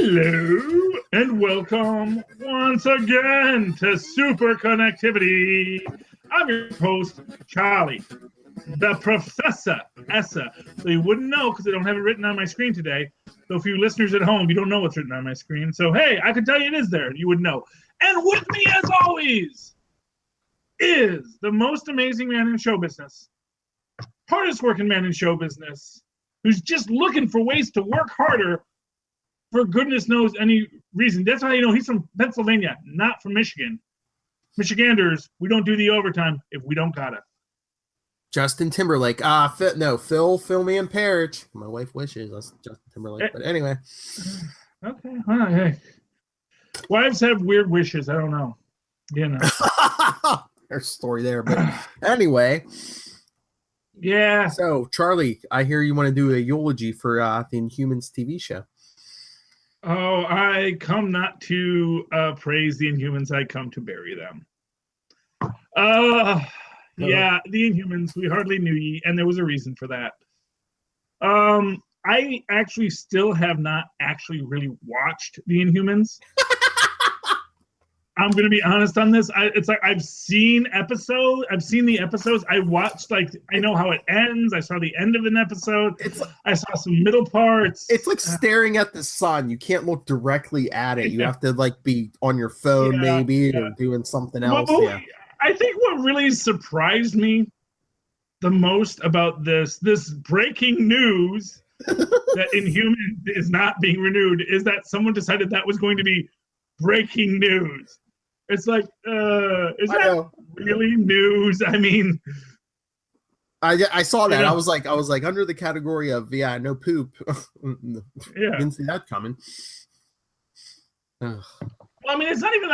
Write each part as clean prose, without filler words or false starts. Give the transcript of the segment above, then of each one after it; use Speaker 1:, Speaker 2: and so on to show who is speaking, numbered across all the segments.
Speaker 1: Hello and welcome once again to Superconnectivity. I'm your host, Charlie, the Professor Essa. So you wouldn't know because I don't have it written on my screen today. So for you listeners at home, you don't know what's written on my screen. So hey, I could tell you it is there. You would know. And with me, as always, is the most amazing man in show business, hardest working man in show business, who's just looking for ways to work harder for goodness knows any reason. That's how you know he's from Pennsylvania, not from Michigan. Michiganders, we don't do the overtime if we don't gotta.
Speaker 2: Justin Timberlake. Phil me and Perich. My wife wishes that's Justin Timberlake. But anyway.
Speaker 1: Okay. Well, hey. Wives have weird wishes. I don't know. You know.
Speaker 2: There's a story there. But anyway.
Speaker 1: Yeah.
Speaker 2: So, Charlie, I hear you want to do a eulogy for the Inhumans TV show.
Speaker 1: Oh, I come not to praise the Inhumans. I come to bury them. Yeah, the Inhumans, we hardly knew ye, and there was a reason for that. I actually still have not actually really watched the Inhumans. I'm going to be honest on this. It's like I've seen the episodes. I watched, I know how it ends. I saw the end of an episode. I saw some middle parts.
Speaker 2: It's like staring at the sun. You can't look directly at it. You have to be on your phone or doing something else.
Speaker 1: I think what really surprised me the most about this breaking news that Inhuman is not being renewed is that someone decided that was going to be breaking news. It's like, is that really news? I mean,
Speaker 2: I saw that. I was like under the category of no poop. Didn't see that coming.
Speaker 1: Well, I mean, it's not even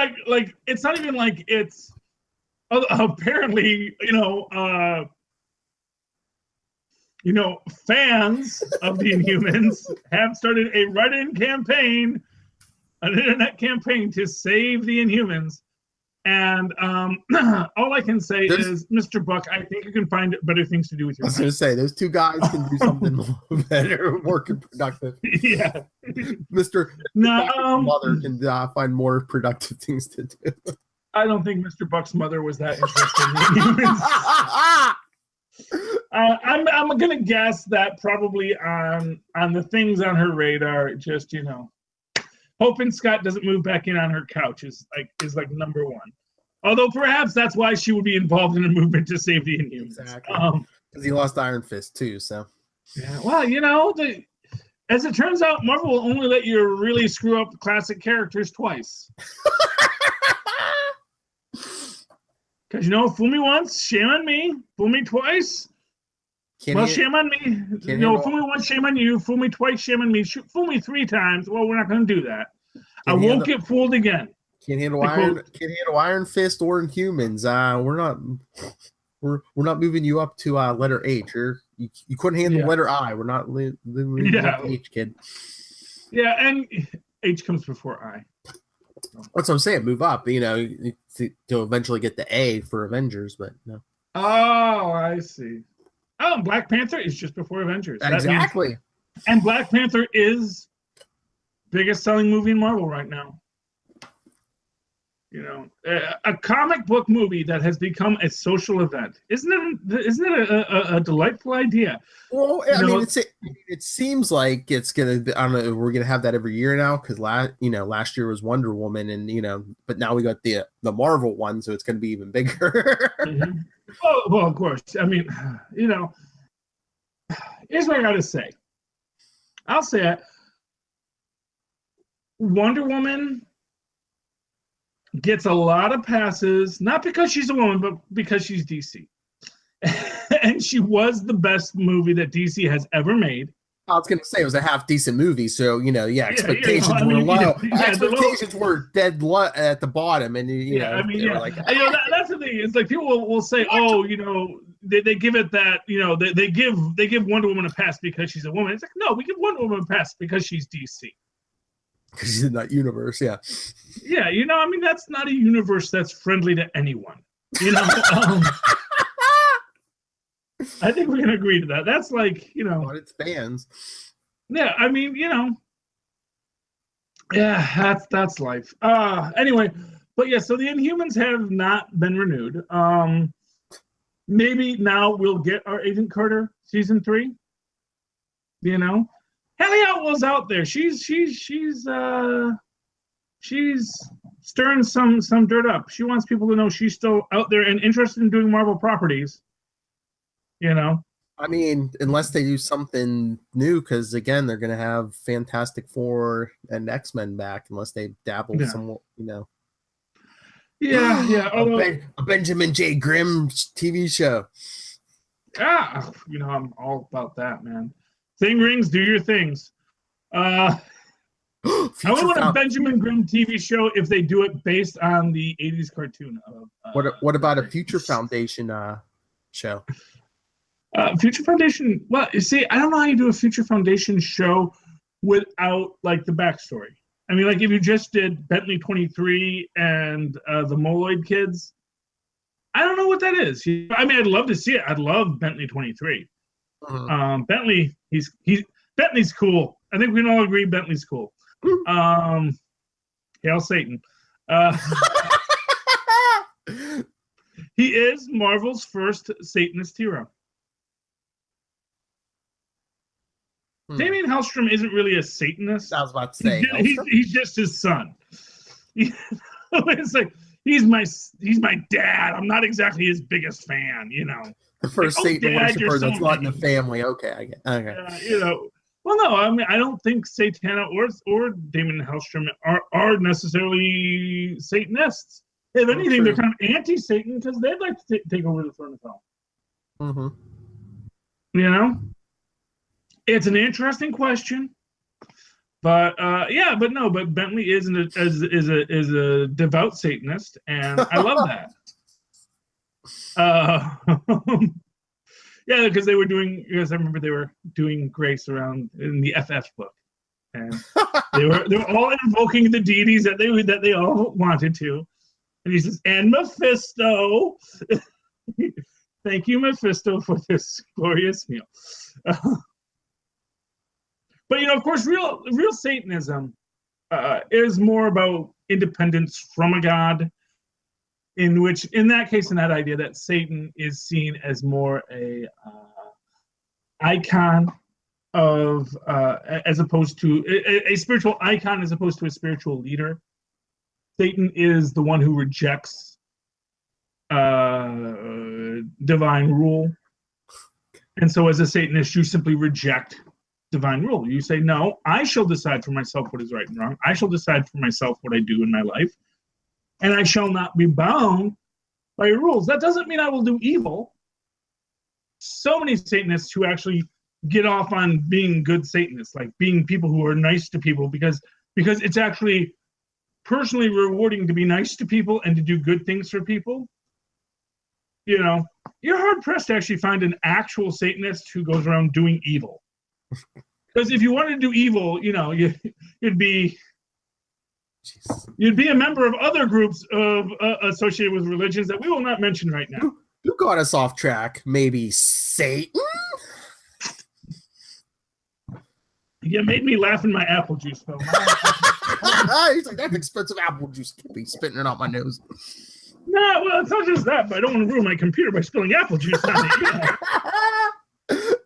Speaker 1: like it's apparently fans of the Inhumans have started a write-in campaign, an internet campaign to save the Inhumans. And all I can say is, Mr. Buck, I think you can find better things to do with your life.
Speaker 2: I was going to say, those two guys can do something better, more productive.
Speaker 1: Yeah.
Speaker 2: Mr. Mother can find more productive things to do.
Speaker 1: I don't think Mr. Buck's mother was that interested in the Inhumans. I'm going to guess that probably on the things on her radar, just, hoping Scott doesn't move back in on her couch is number one. Although perhaps that's why she would be involved in a movement to save the Inhumans.
Speaker 2: Exactly. Because he lost Iron Fist too, so.
Speaker 1: Yeah. Well, as it turns out, Marvel will only let you really screw up classic characters twice. Because fool me once, shame on me. Fool me twice. Shame on me. Fool me once, shame on you. Fool me twice, shame on me. Fool me 3 times. Well, we're not going to do that. I won't get fooled again.
Speaker 2: Can't handle Iron Fist or Inhumans. We're not moving you up to letter H. You couldn't handle letter I. We're not moving up to H, kid.
Speaker 1: Yeah, and H comes before I.
Speaker 2: That's what I'm saying. Move up, to eventually get the A for Avengers, but no.
Speaker 1: Oh, I see. Oh, Black Panther is just before Avengers.
Speaker 2: Exactly.
Speaker 1: And Black Panther is biggest selling movie in Marvel right now. A comic book movie that has become a social event. Isn't it a delightful idea?
Speaker 2: Well, I mean, it seems like it's gonna be. I don't know. We're gonna have that every year now because last year was Wonder Woman, and but now we got the Marvel one, so it's gonna be even bigger.
Speaker 1: Mm-hmm. Well, of course. I mean, here's what I gotta say. I'll say it. Wonder Woman gets a lot of passes, not because she's a woman, but because she's DC. And she was the best movie that DC has ever made.
Speaker 2: I was going to say it was a half decent movie, so expectations were low. Expectations were dead low at the bottom, and
Speaker 1: that's the thing. It's like people will say, they give it that, they give Wonder Woman a pass because she's a woman. It's like, no, we give Wonder Woman a pass because she's DC.
Speaker 2: Because she's in that universe, yeah.
Speaker 1: Yeah, that's not a universe that's friendly to anyone. I think we can agree to that. That's like,
Speaker 2: But it's fans.
Speaker 1: Yeah, I mean, Yeah, that's life. Anyway, but yeah, so the Inhumans have not been renewed. Maybe now we'll get our Agent Carter season 3. You know, Haley Atwell's out there. She's stirring some dirt up. She wants people to know she's still out there and interested in doing Marvel properties. You know.
Speaker 2: I mean, unless they do something new, because again, they're going to have Fantastic Four and X-Men back, unless they dabble somewhat, you know.
Speaker 1: Yeah.
Speaker 2: A Benjamin J. Grimm TV show.
Speaker 1: Yeah, I'm all about that, man. Thing rings, do your things. I would want a Benjamin Grimm TV show if they do it based on the 80s cartoon.
Speaker 2: What about a Future Foundation show?
Speaker 1: Future Foundation. Well, you see, I don't know how you do a Future Foundation show without like the backstory. I mean, like if you just did Bentley 23 and the Moloid kids, I don't know what that is. I mean, I'd love to see it. I'd love Bentley 23. Mm-hmm. Bentley, Bentley's cool. I think we can all agree Bentley's cool. Hail Satan. He is Marvel's first Satanist hero. Damien Hellstrom isn't really a Satanist.
Speaker 2: I was about to say
Speaker 1: he's just his son. It's like he's my dad. I'm not exactly his biggest fan,
Speaker 2: The first Satan worshiper that's not in the family. Okay, I get. Okay.
Speaker 1: Well, no, I mean I don't think Satana or Damien Hellstrom are necessarily Satanists. If anything, they're kind of anti-Satan because they'd like to take over the throne of hell.
Speaker 2: Mm-hmm.
Speaker 1: It's an interesting question, but but Bentley is a devout Satanist, and I love that. Because I remember they were doing grace around in the FF book, and they were all invoking the deities that they all wanted to, and he says, "And Mephisto." Thank you, Mephisto, for this glorious meal. But of course, real Satanism is more about independence from a god. In that idea, that Satan is seen as more a icon of, as opposed to a spiritual icon, as opposed to a spiritual leader. Satan is the one who rejects divine rule, and so as a Satanist, you simply reject divine rule. You say, no, I shall decide for myself what is right and wrong. I shall decide for myself what I do in my life, and I shall not be bound by your rules. That doesn't mean I will do evil. So many Satanists who actually get off on being good Satanists, like being people who are nice to people, because it's actually personally rewarding to be nice to people and to do good things for people. You're hard pressed to actually find an actual Satanist who goes around doing evil. Because if you wanted to do evil, you'd be a member of other groups associated with religions that we will not mention right now.
Speaker 2: You got us off track. Maybe Satan?
Speaker 1: You made me laugh in my apple juice, though.
Speaker 2: He's like, that's expensive apple juice. Can't be spitting it out my nose.
Speaker 1: No, well, it's not just that, but I don't want to ruin my computer by spilling apple juice on it.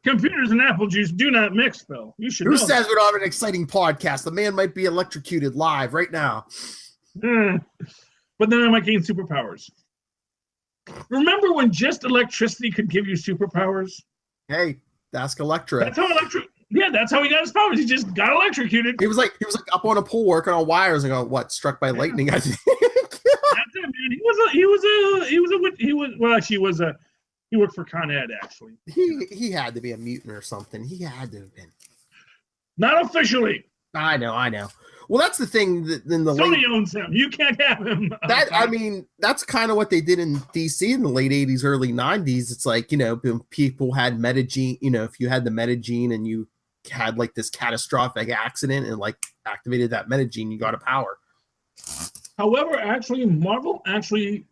Speaker 1: Computers and apple juice do not mix, Phil. You should know.
Speaker 2: Who says we don't have an exciting podcast? The man might be electrocuted live right now.
Speaker 1: But then I might gain superpowers. Remember when just electricity could give you superpowers?
Speaker 2: Hey, ask Electro.
Speaker 1: That's how he got his powers. He just got electrocuted.
Speaker 2: He was like up on a pole working on wires and going, struck by lightning, I think.
Speaker 1: That's it, man. He worked for Con Ed, actually.
Speaker 2: He had to be a mutant or something. He had to have been.
Speaker 1: Not officially.
Speaker 2: I know. Well, that's the thing.
Speaker 1: Sony owns him. You can't have him.
Speaker 2: That's kind of what they did in DC in the late 80s, early 90s. It's like, people had metagene, if you had the metagene and you had like this catastrophic accident and like activated that metagene, you got a power.
Speaker 1: However, actually, Marvel actually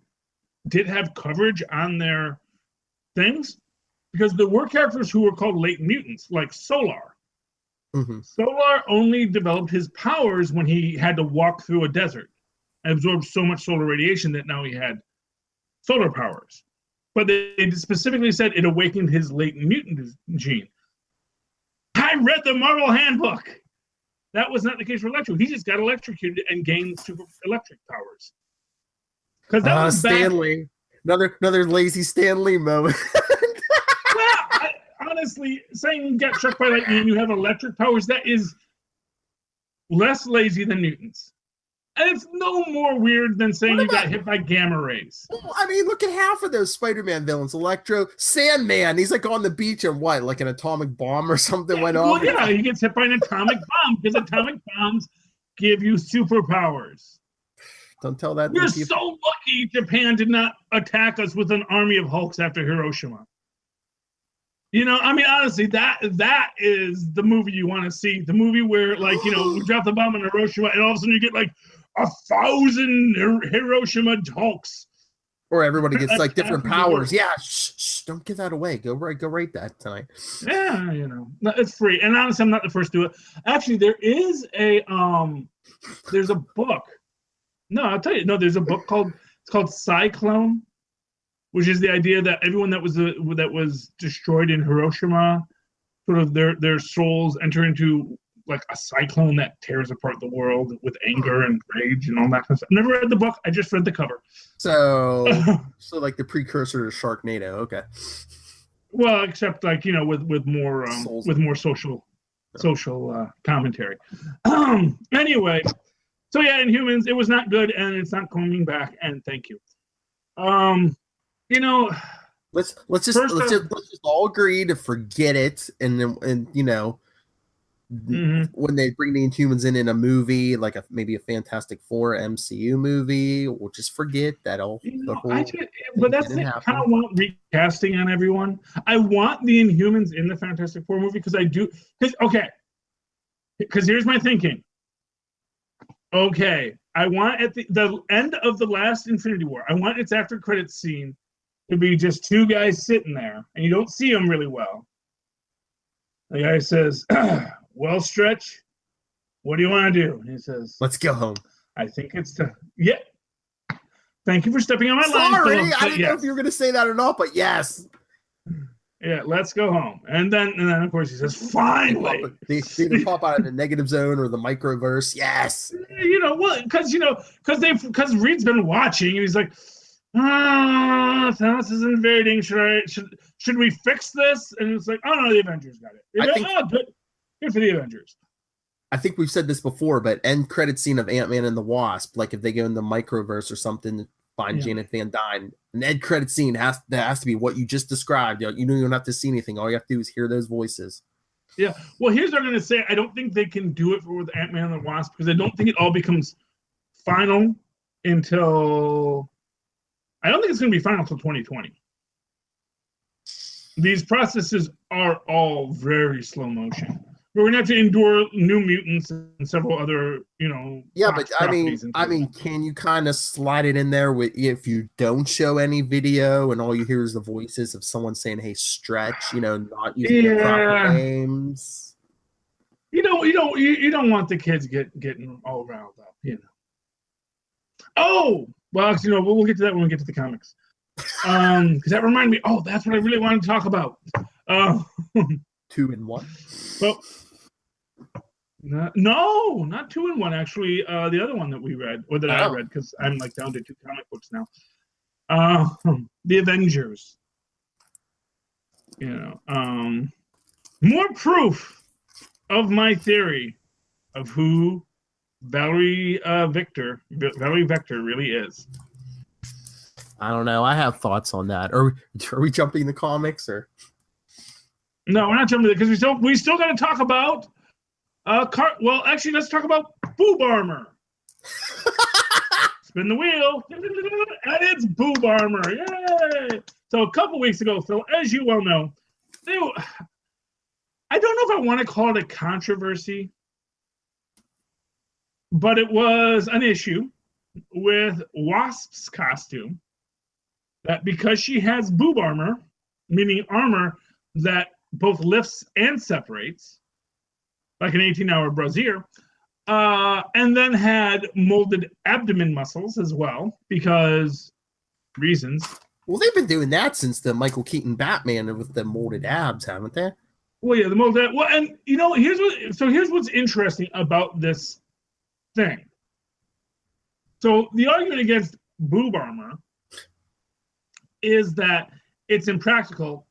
Speaker 1: did have coverage on their things because there were characters who were called latent mutants, like Solar. Solar only developed his powers when he had to walk through a desert and absorbed so much solar radiation that now he had solar powers. But they specifically said it awakened his latent mutant gene. I read the Marvel handbook. That was not the case for Electro. He just got electrocuted and gained super electric powers. Because that was
Speaker 2: Stanley. Another lazy Stanley moment.
Speaker 1: Well, honestly, saying you got struck by lightning and you have electric powers, that is less lazy than mutants. And it's no more weird than saying you got hit by gamma rays.
Speaker 2: Well, I mean, look at half of those Spider-Man villains. Electro, Sandman, he's like on the beach and what, like an atomic bomb or something went off?
Speaker 1: Well, yeah, he gets hit by an atomic bomb because atomic bombs give you superpowers.
Speaker 2: Don't tell that.
Speaker 1: We're so lucky Japan did not attack us with an army of Hulks after Hiroshima. You know, I mean, honestly, that is the movie you want to see. The movie where, like, you know, we drop the bomb on Hiroshima and all of a sudden you get like 1,000 Hiroshima Hulks.
Speaker 2: Or everybody gets like different powers. Yeah, shh, don't give that away. Go write that tonight.
Speaker 1: Yeah, you know, it's free. And honestly, I'm not the first to do it. Actually, there's a book. No, I'll tell you. No, there's a book called Cyclone, which is the idea that everyone that was destroyed in Hiroshima, sort of their souls enter into like a cyclone that tears apart the world with anger and rage and all that kind of stuff. I've never read the book. I just read the cover.
Speaker 2: So like the precursor to Sharknado. Okay.
Speaker 1: Well, except like, you know, with more social commentary. Anyway, so yeah, Inhumans, it was not good and it's not coming back. And thank you. You know,
Speaker 2: let's just all agree to forget it, and you know, when they bring the Inhumans in a movie, like maybe a Fantastic Four MCU movie, we'll just forget that all.
Speaker 1: But that's it. I kind of want recasting on everyone. I want the Inhumans in the Fantastic Four movie because here's my thinking. Okay, I want at the end of the last Infinity War, I want its after credits scene to be just two guys sitting there, and you don't see them really well. The guy says, well, Stretch, what do you want to do? And he says,
Speaker 2: let's go home.
Speaker 1: I think it's yeah. Thank you for stepping on my line.
Speaker 2: Sorry, I didn't know if you were going to say that or not, but yes.
Speaker 1: Yeah, let's go home. And then of course he says, finally.
Speaker 2: They either pop out of the negative zone or the microverse. Yes.
Speaker 1: You know what? Because Reed's been watching and he's like, Thanos is invading. Should we fix this? And it's like, oh no, the Avengers got it. Good for the Avengers.
Speaker 2: I think we've said this before, but end credit scene of Ant-Man and the Wasp, like if they go in the microverse or something, find Janet Van Dyne, an end credit scene has to be what you just described. You know, you don't have to see anything. All you have to do is hear those voices.
Speaker 1: Yeah. Well, here's what I'm going to say. I don't think they can do it with Ant-Man and the Wasp because I don't think it all becomes final until. I don't think it's going to be final until 2020. These processes are all very slow motion. We're going to have to endure New Mutants and several other, you know.
Speaker 2: Yeah, but I mean, can you kind of slide it in there with if you don't show any video and all you hear is the voices of someone saying, "Hey, Stretch," you know, not using the proper names.
Speaker 1: You don't want the kids getting all riled up, you know. Oh, well, you know, we'll get to that when we get to the comics. Because that reminded me. Oh, that's what I really wanted to talk about.
Speaker 2: 2 in 1.
Speaker 1: Well, no, not 2 in 1. Actually, the other one that we read, or that I read, because I'm like down to 2 comic books now. The Avengers. You know, more proof of my theory of who Valerie Vector really is.
Speaker 2: I don't know. I have thoughts on that. Are we jumping the comics or?
Speaker 1: No, we're not jumping because we still got to talk about well, actually, let's talk about Boob Armor. Spin the wheel, and it's Boob Armor. Yay! So a couple weeks ago, Phil, as you well know, I don't know if I want to call it a controversy, but it was an issue with Wasp's costume that because she has boob armor, meaning armor that both lifts and separates, like an 18-hour brassiere. And then had molded abdomen muscles as well, because reasons.
Speaker 2: Well, they've been doing that since the Michael Keaton Batman with the molded abs, haven't they?
Speaker 1: Well, yeah, the molded. Well, and here's what's interesting about this thing. So the argument against boob armor is that it's impractical,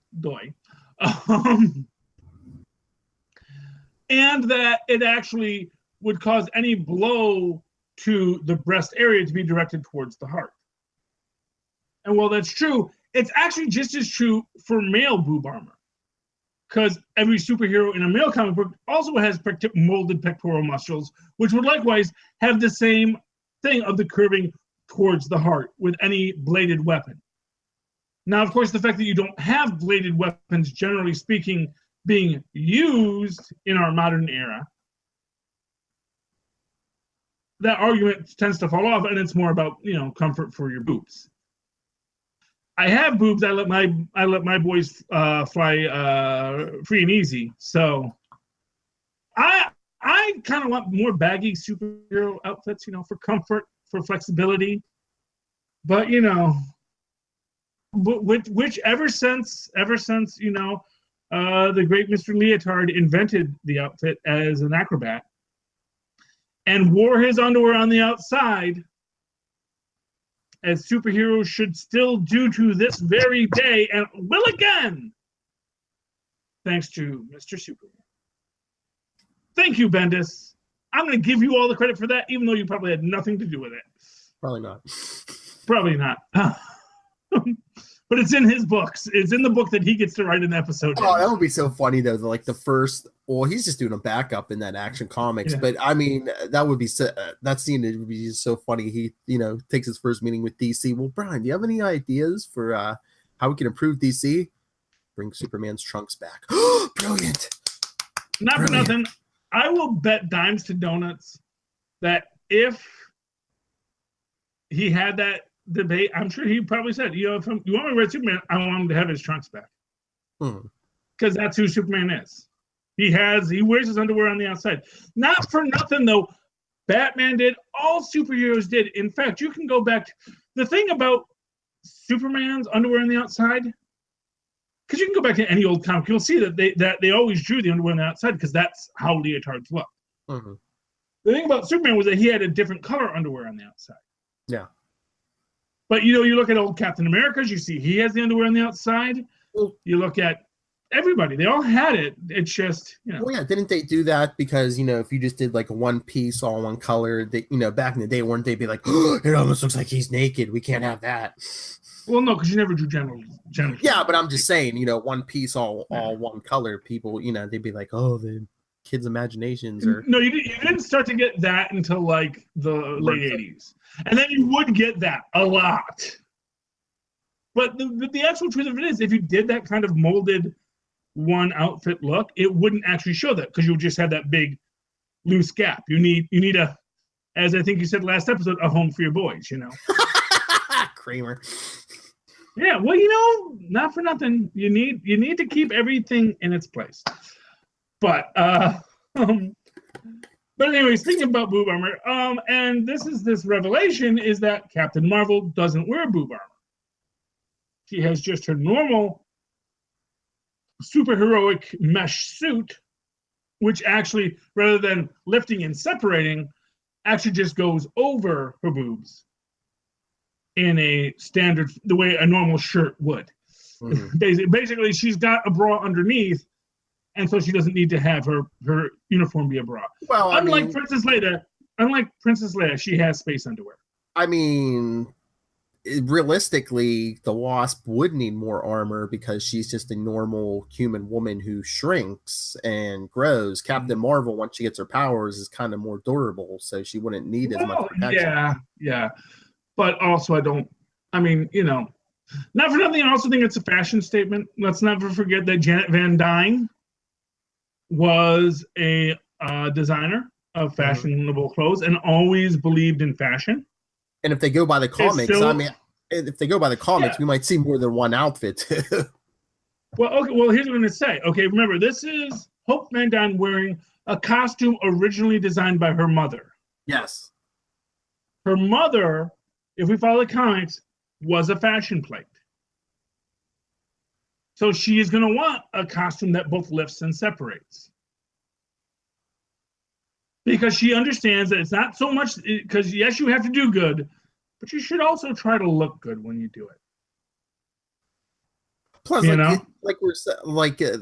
Speaker 1: and that it actually would cause any blow to the breast area to be directed towards the heart. And while that's true, it's actually just as true for male boob armor, because every superhero in a male comic book also has molded pectoral muscles, which would likewise have the same thing of the curving towards the heart with any bladed weapon. Now, of course, the fact that you don't have bladed weapons, generally speaking, being used in our modern era, that argument tends to fall off, and it's more about, comfort for your boobs. I have boobs. I let my boys fly free and easy. So I kind of want more baggy superhero outfits, for comfort, for flexibility. But which ever since the great Mr. Leotard invented the outfit as an acrobat and wore his underwear on the outside, as superheroes should still do to this very day, and will again, thanks to Mr. Superman. Thank you, Bendis. I'm going to give you all the credit for that, even though you probably had nothing to do with it.
Speaker 2: Probably not.
Speaker 1: Probably not. But it's in his books. It's in the book that he gets to write an episode.
Speaker 2: Oh, that would be so funny, though. Like the first, well, he's just doing a backup in that Action Comics. Yeah. But I mean, that would be that scene would be just so funny. He, takes his first meeting with DC. Well, Brian, do you have any ideas for how we can improve DC? Bring Superman's trunks back. Brilliant.
Speaker 1: Not for nothing. I will bet dimes to donuts that if he had that debate, I'm sure he probably said, if you want me to write Superman, I want him to have his trunks back. Because that's who Superman is. He wears his underwear on the outside. Not for nothing, though. Batman did. All superheroes did. In fact, you can go back to the thing about Superman's underwear on the outside, because you can go back to any old comic, you'll see that they always drew the underwear on the outside because that's how leotards look. The thing about Superman was that he had a different color underwear on the outside.
Speaker 2: Yeah.
Speaker 1: But, you look at old Captain America's, you see he has the underwear on the outside. You look at everybody. They all had it. It's just,
Speaker 2: Well, yeah, didn't they do that because, if you just did like a one piece, all one color, they, back in the day, weren't they be like, it almost looks like he's naked. We can't have that.
Speaker 1: Well, no, because you never drew general.
Speaker 2: Yeah, but I'm just saying, one piece, all one color, people, they'd be like, oh, the kids' imaginations are.
Speaker 1: No, you didn't start to get that until like the late 80s. And then you would get that a lot. But the actual truth of it is, if you did that kind of molded one outfit look, it wouldn't actually show that because you would just have that big loose gap. You need a, as I think you said last episode, a home for your boys,
Speaker 2: Kramer.
Speaker 1: Yeah, well, not for nothing. You need to keep everything in its place. But anyway, speaking about boob armor, and this revelation is that Captain Marvel doesn't wear boob armor. She has just her normal superheroic mesh suit, which actually, rather than lifting and separating, actually just goes over her boobs in a standard, the way a normal shirt would. Basically, she's got a bra underneath, and so she doesn't need to have her uniform be a bra. Well, unlike Princess Leia, she has space underwear.
Speaker 2: I mean, realistically, the Wasp would need more armor because she's just a normal human woman who shrinks and grows. Captain Marvel, once she gets her powers, is kind of more durable, so she wouldn't need as much protection.
Speaker 1: Yeah. But also, not for nothing, I also think it's a fashion statement. Let's never forget that Janet Van Dyne was a designer of fashionable clothes and always believed in fashion.
Speaker 2: And if they go by the comics, we might see more than one outfit.
Speaker 1: Well, okay. Well, here's what I'm going to say. Okay, remember, this is Hope Van Dyne wearing a costume originally designed by her mother.
Speaker 2: Yes.
Speaker 1: Her mother, if we follow the comics, was a fashion plate. So she is going to want a costume that both lifts and separates. Because she understands that it's not so much, because yes, you have to do good, but you should also try to look good when you do it.
Speaker 2: Plus,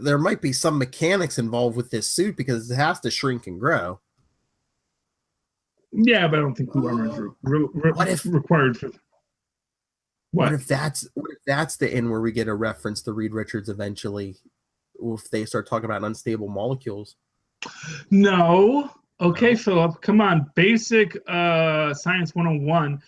Speaker 2: there might be some mechanics involved with this suit because it has to shrink and grow.
Speaker 1: Yeah, but I don't think blue armor is required for.
Speaker 2: What if that's the end where we get a reference to Reed Richards eventually, if they start talking about unstable molecules?
Speaker 1: No. Okay, Philip, come on. Basic science 101.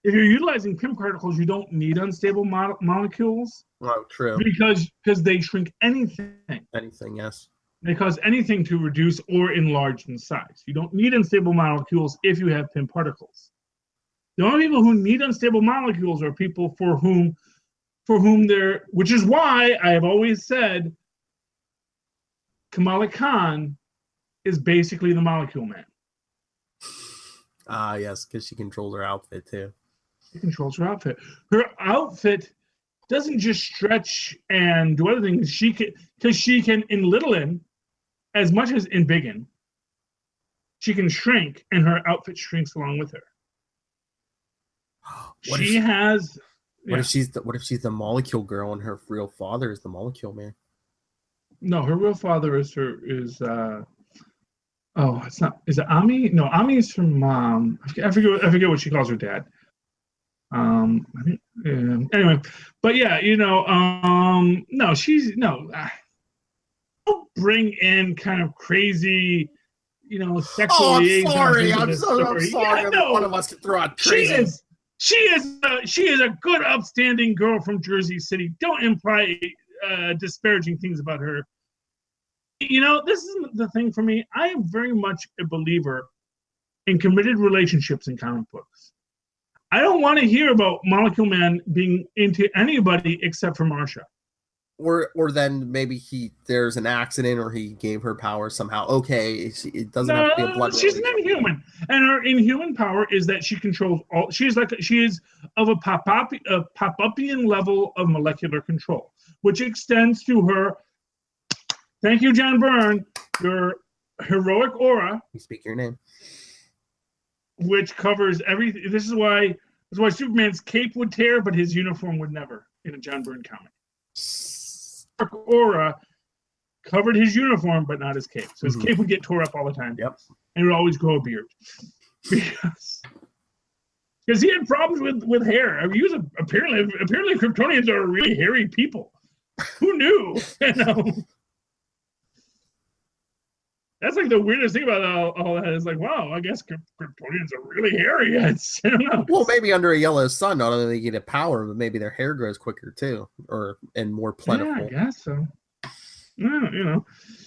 Speaker 1: If you're utilizing PIM particles, you don't need unstable molecules.
Speaker 2: Oh, true.
Speaker 1: Because they shrink anything.
Speaker 2: Anything, yes.
Speaker 1: They cause anything to reduce or enlarge in size. You don't need unstable molecules if you have PIM particles. The only people who need unstable molecules are people for whom they're, which is why I have always said Kamala Khan is basically the molecule man.
Speaker 2: Yes, because she controls her outfit too.
Speaker 1: She controls her outfit. Her outfit doesn't just stretch and do other things. She can in Littlin, as much as in Biggin, she can shrink, and her outfit shrinks along with her. What if she's the molecule girl and her real father is the molecule man? No, her real father is it's not. Is it Ami? No, Ami is her mom. I forget what she calls her dad. Anyway, but yeah, no, she's no. Don't bring in kind of crazy, sexual.
Speaker 2: Oh, I'm sorry. I'm sorry. Yeah, no, one of us can throw out crazy.
Speaker 1: She is a good, upstanding girl from Jersey City. Don't imply disparaging things about her. This is the thing for me. I am very much a believer in committed relationships in comic books. I don't want to hear about Molecule Man being into anybody except for Marsha.
Speaker 2: Or then maybe there's an accident or he gave her power somehow. Okay, it doesn't have to be a blood.
Speaker 1: She's an Inhuman, and her Inhuman power is that she controls all. She is of a Pop-Upian level of molecular control, which extends to her. Thank you, John Byrne. Your heroic aura.
Speaker 2: You speak your name.
Speaker 1: Which covers everything. This is why Superman's cape would tear, but his uniform would never in a John Byrne comic. Aura covered his uniform, but not his cape. So his cape would get tore up all the time.
Speaker 2: Yep.
Speaker 1: And he would always grow a beard. Because he had problems with hair. I mean, he was apparently Kryptonians are really hairy people. Who knew? That's like the weirdest thing about all that is like, wow, I guess Kryptonians are really hairy. I don't know.
Speaker 2: Well, maybe under a yellow sun, not only do they get a power, but maybe their hair grows quicker too, and more plentiful.
Speaker 1: Yeah, I guess so.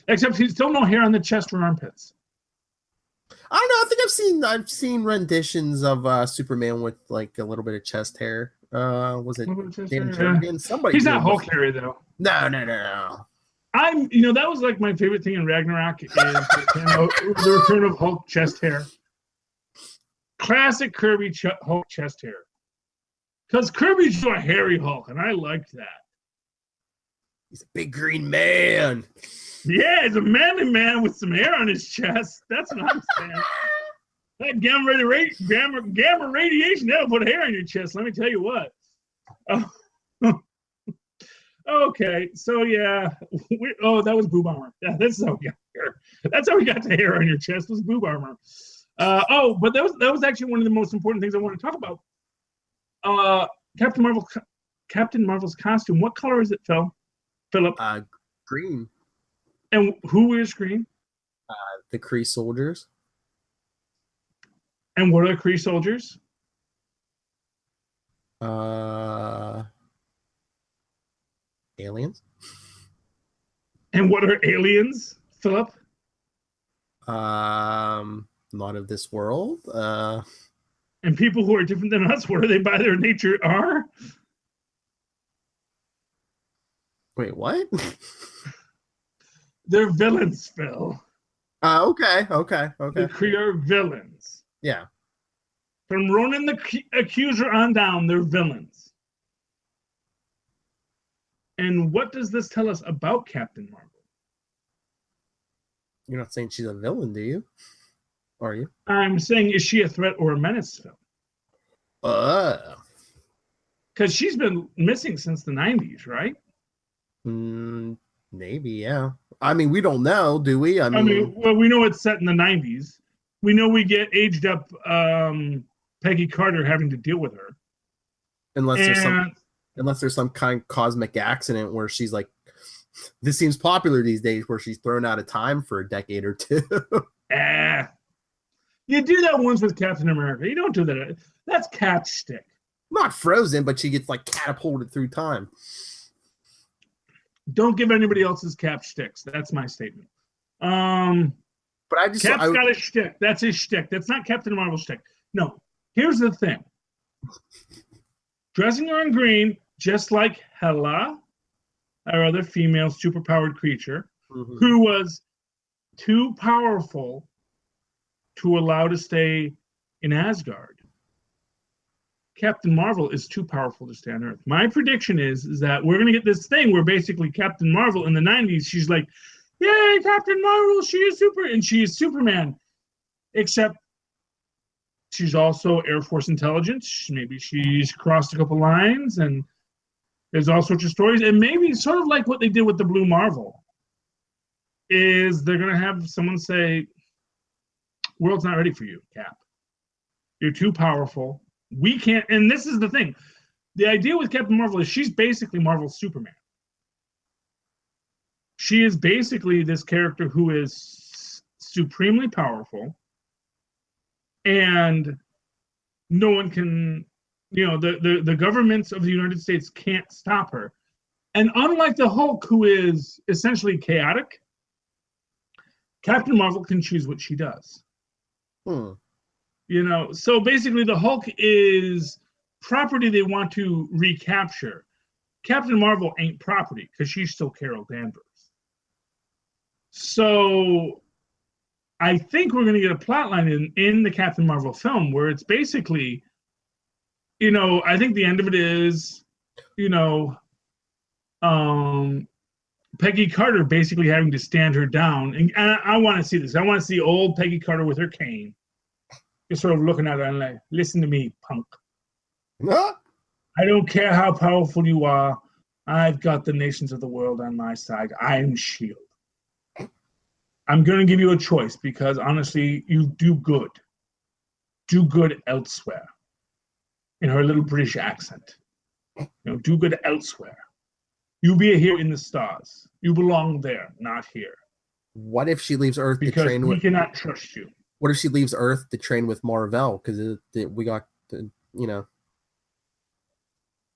Speaker 1: Except he's still no hair on the chest or armpits.
Speaker 2: I don't know. I think I've seen renditions of Superman with like a little bit of chest hair. Was it Dan Jurgens? Somebody.
Speaker 1: He's not Hulk hairy though.
Speaker 2: No.
Speaker 1: That was like my favorite thing in Ragnarok is the return of Hulk chest hair. Classic Kirby Hulk chest hair. Because Kirby's a hairy Hulk, and I liked that.
Speaker 2: He's a big green man.
Speaker 1: Yeah, he's a manly man with some hair on his chest. That's what I'm saying. That gamma radiation, that'll put hair on your chest. Let me tell you what. Okay, so yeah, that was boob armor. Yeah, that's how we got hair. That's how we got the hair on your chest was boob armor. But that was actually one of the most important things I want to talk about. Captain Marvel's costume. What color is it, Philip?
Speaker 2: Green.
Speaker 1: And who wears green?
Speaker 2: The Kree soldiers.
Speaker 1: And what are the Kree soldiers?
Speaker 2: Aliens.
Speaker 1: And what are aliens, Philip?
Speaker 2: Not of this world.
Speaker 1: And people who are different than us, what are they by their nature are?
Speaker 2: Wait, what?
Speaker 1: They're villains, Phil.
Speaker 2: Okay.
Speaker 1: The Kree are villains.
Speaker 2: Yeah.
Speaker 1: From Ronan the Accuser on down, they're villains. And what does this tell us about Captain Marvel?
Speaker 2: You're not saying she's a villain, do you? Are you?
Speaker 1: I'm saying, is she a threat or a menace, Phil? Because she's been missing since the 90s, right?
Speaker 2: Maybe, yeah. I mean, we don't know, do we?
Speaker 1: I mean, well, we know it's set in the 90s. We know we get aged up Peggy Carter having to deal with her.
Speaker 2: Unless there's some kind of cosmic accident where she's like, this seems popular these days, where she's thrown out of time for a decade or two.
Speaker 1: You do that once with Captain America. You don't do that. That's Cap's stick.
Speaker 2: Not frozen, but she gets like catapulted through time.
Speaker 1: Don't give anybody else's Cap sticks. That's my statement.
Speaker 2: But I just
Speaker 1: Cap's got a shtick. That's his shtick. That's not Captain Marvel's shtick. No. Here's the thing. Dressing her in green, just like Hela, our other female superpowered creature, who was too powerful to allow to stay in Asgard. Captain Marvel is too powerful to stay on Earth. My prediction is that we're going to get this thing where basically Captain Marvel in the 90s, she's like, yay, Captain Marvel, she is Superman. Except she's also Air Force intelligence. Maybe she's crossed a couple lines, and there's all sorts of stories. And maybe sort of like what they did with the Blue Marvel, is they're going to have someone say, world's not ready for you, Cap. You're too powerful. We can't, and this is the thing. The idea with Captain Marvel is she's basically Marvel's Superman. She is basically this character who is supremely powerful, and no one can, the governments of the United States can't stop her. And unlike the Hulk, who is essentially chaotic, Captain Marvel can choose what she does. So basically the Hulk is property they want to recapture. Captain Marvel ain't property because she's still Carol Danvers. So I think we're going to get a plot line in the Captain Marvel film where it's basically, I think the end of it is, Peggy Carter basically having to stand her down. And I want to see this. I want to see old Peggy Carter with her cane. Just sort of looking at her and like, listen to me, punk. I don't care how powerful you are. I've got the nations of the world on my side. I am S.H.I.E.L.D. I'm going to give you a choice because, honestly, you do good. Do good elsewhere. In her little British accent. Do good elsewhere. You be here in the stars. You belong there, not here.
Speaker 2: What if she leaves Earth
Speaker 1: because
Speaker 2: to train with...
Speaker 1: we cannot trust you.
Speaker 2: What if she leaves Earth to train with Marvel? Because we got, Do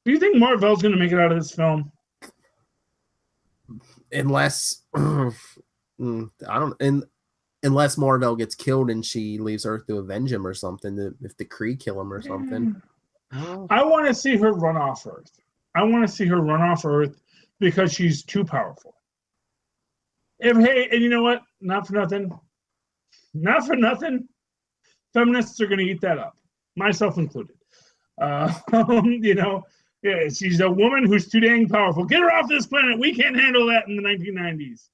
Speaker 1: you think Marvel's going to make it out of this film?
Speaker 2: Unless... unless Marvel gets killed and she leaves Earth to avenge him or something, if the Kree kill him or something.
Speaker 1: I want to see her run off Earth because she's too powerful. And you know what? Not for nothing. Feminists are going to eat that up, myself included. She's a woman who's too dang powerful. Get her off this planet. We can't handle that in the 1990s.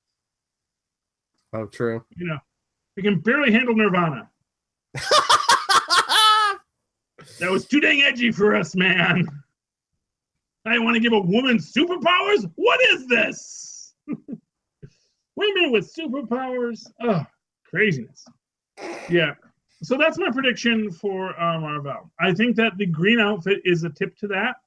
Speaker 2: Oh, true.
Speaker 1: We can barely handle Nirvana. That was too dang edgy for us, man. I want to give a woman superpowers? What is this? Women with superpowers? Oh, craziness. Yeah. So that's my prediction for Marvel. I think that the green outfit is a tip to that.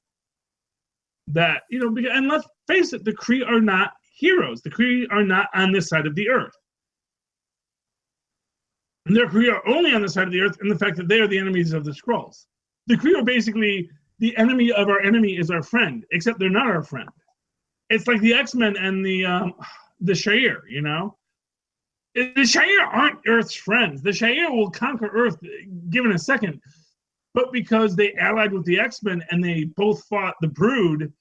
Speaker 1: And let's face it, the Kree are not heroes. The Kree are not on this side of the earth. And the Kree are only on the side of the earth in the fact that they are the enemies of the Skrulls. The Kree are basically the enemy of our enemy is our friend, except they're not our friend. It's like the X-Men and the Shire, The Shire aren't Earth's friends. The Shire will conquer Earth given a second. But because they allied with the X-Men and they both fought the Brood,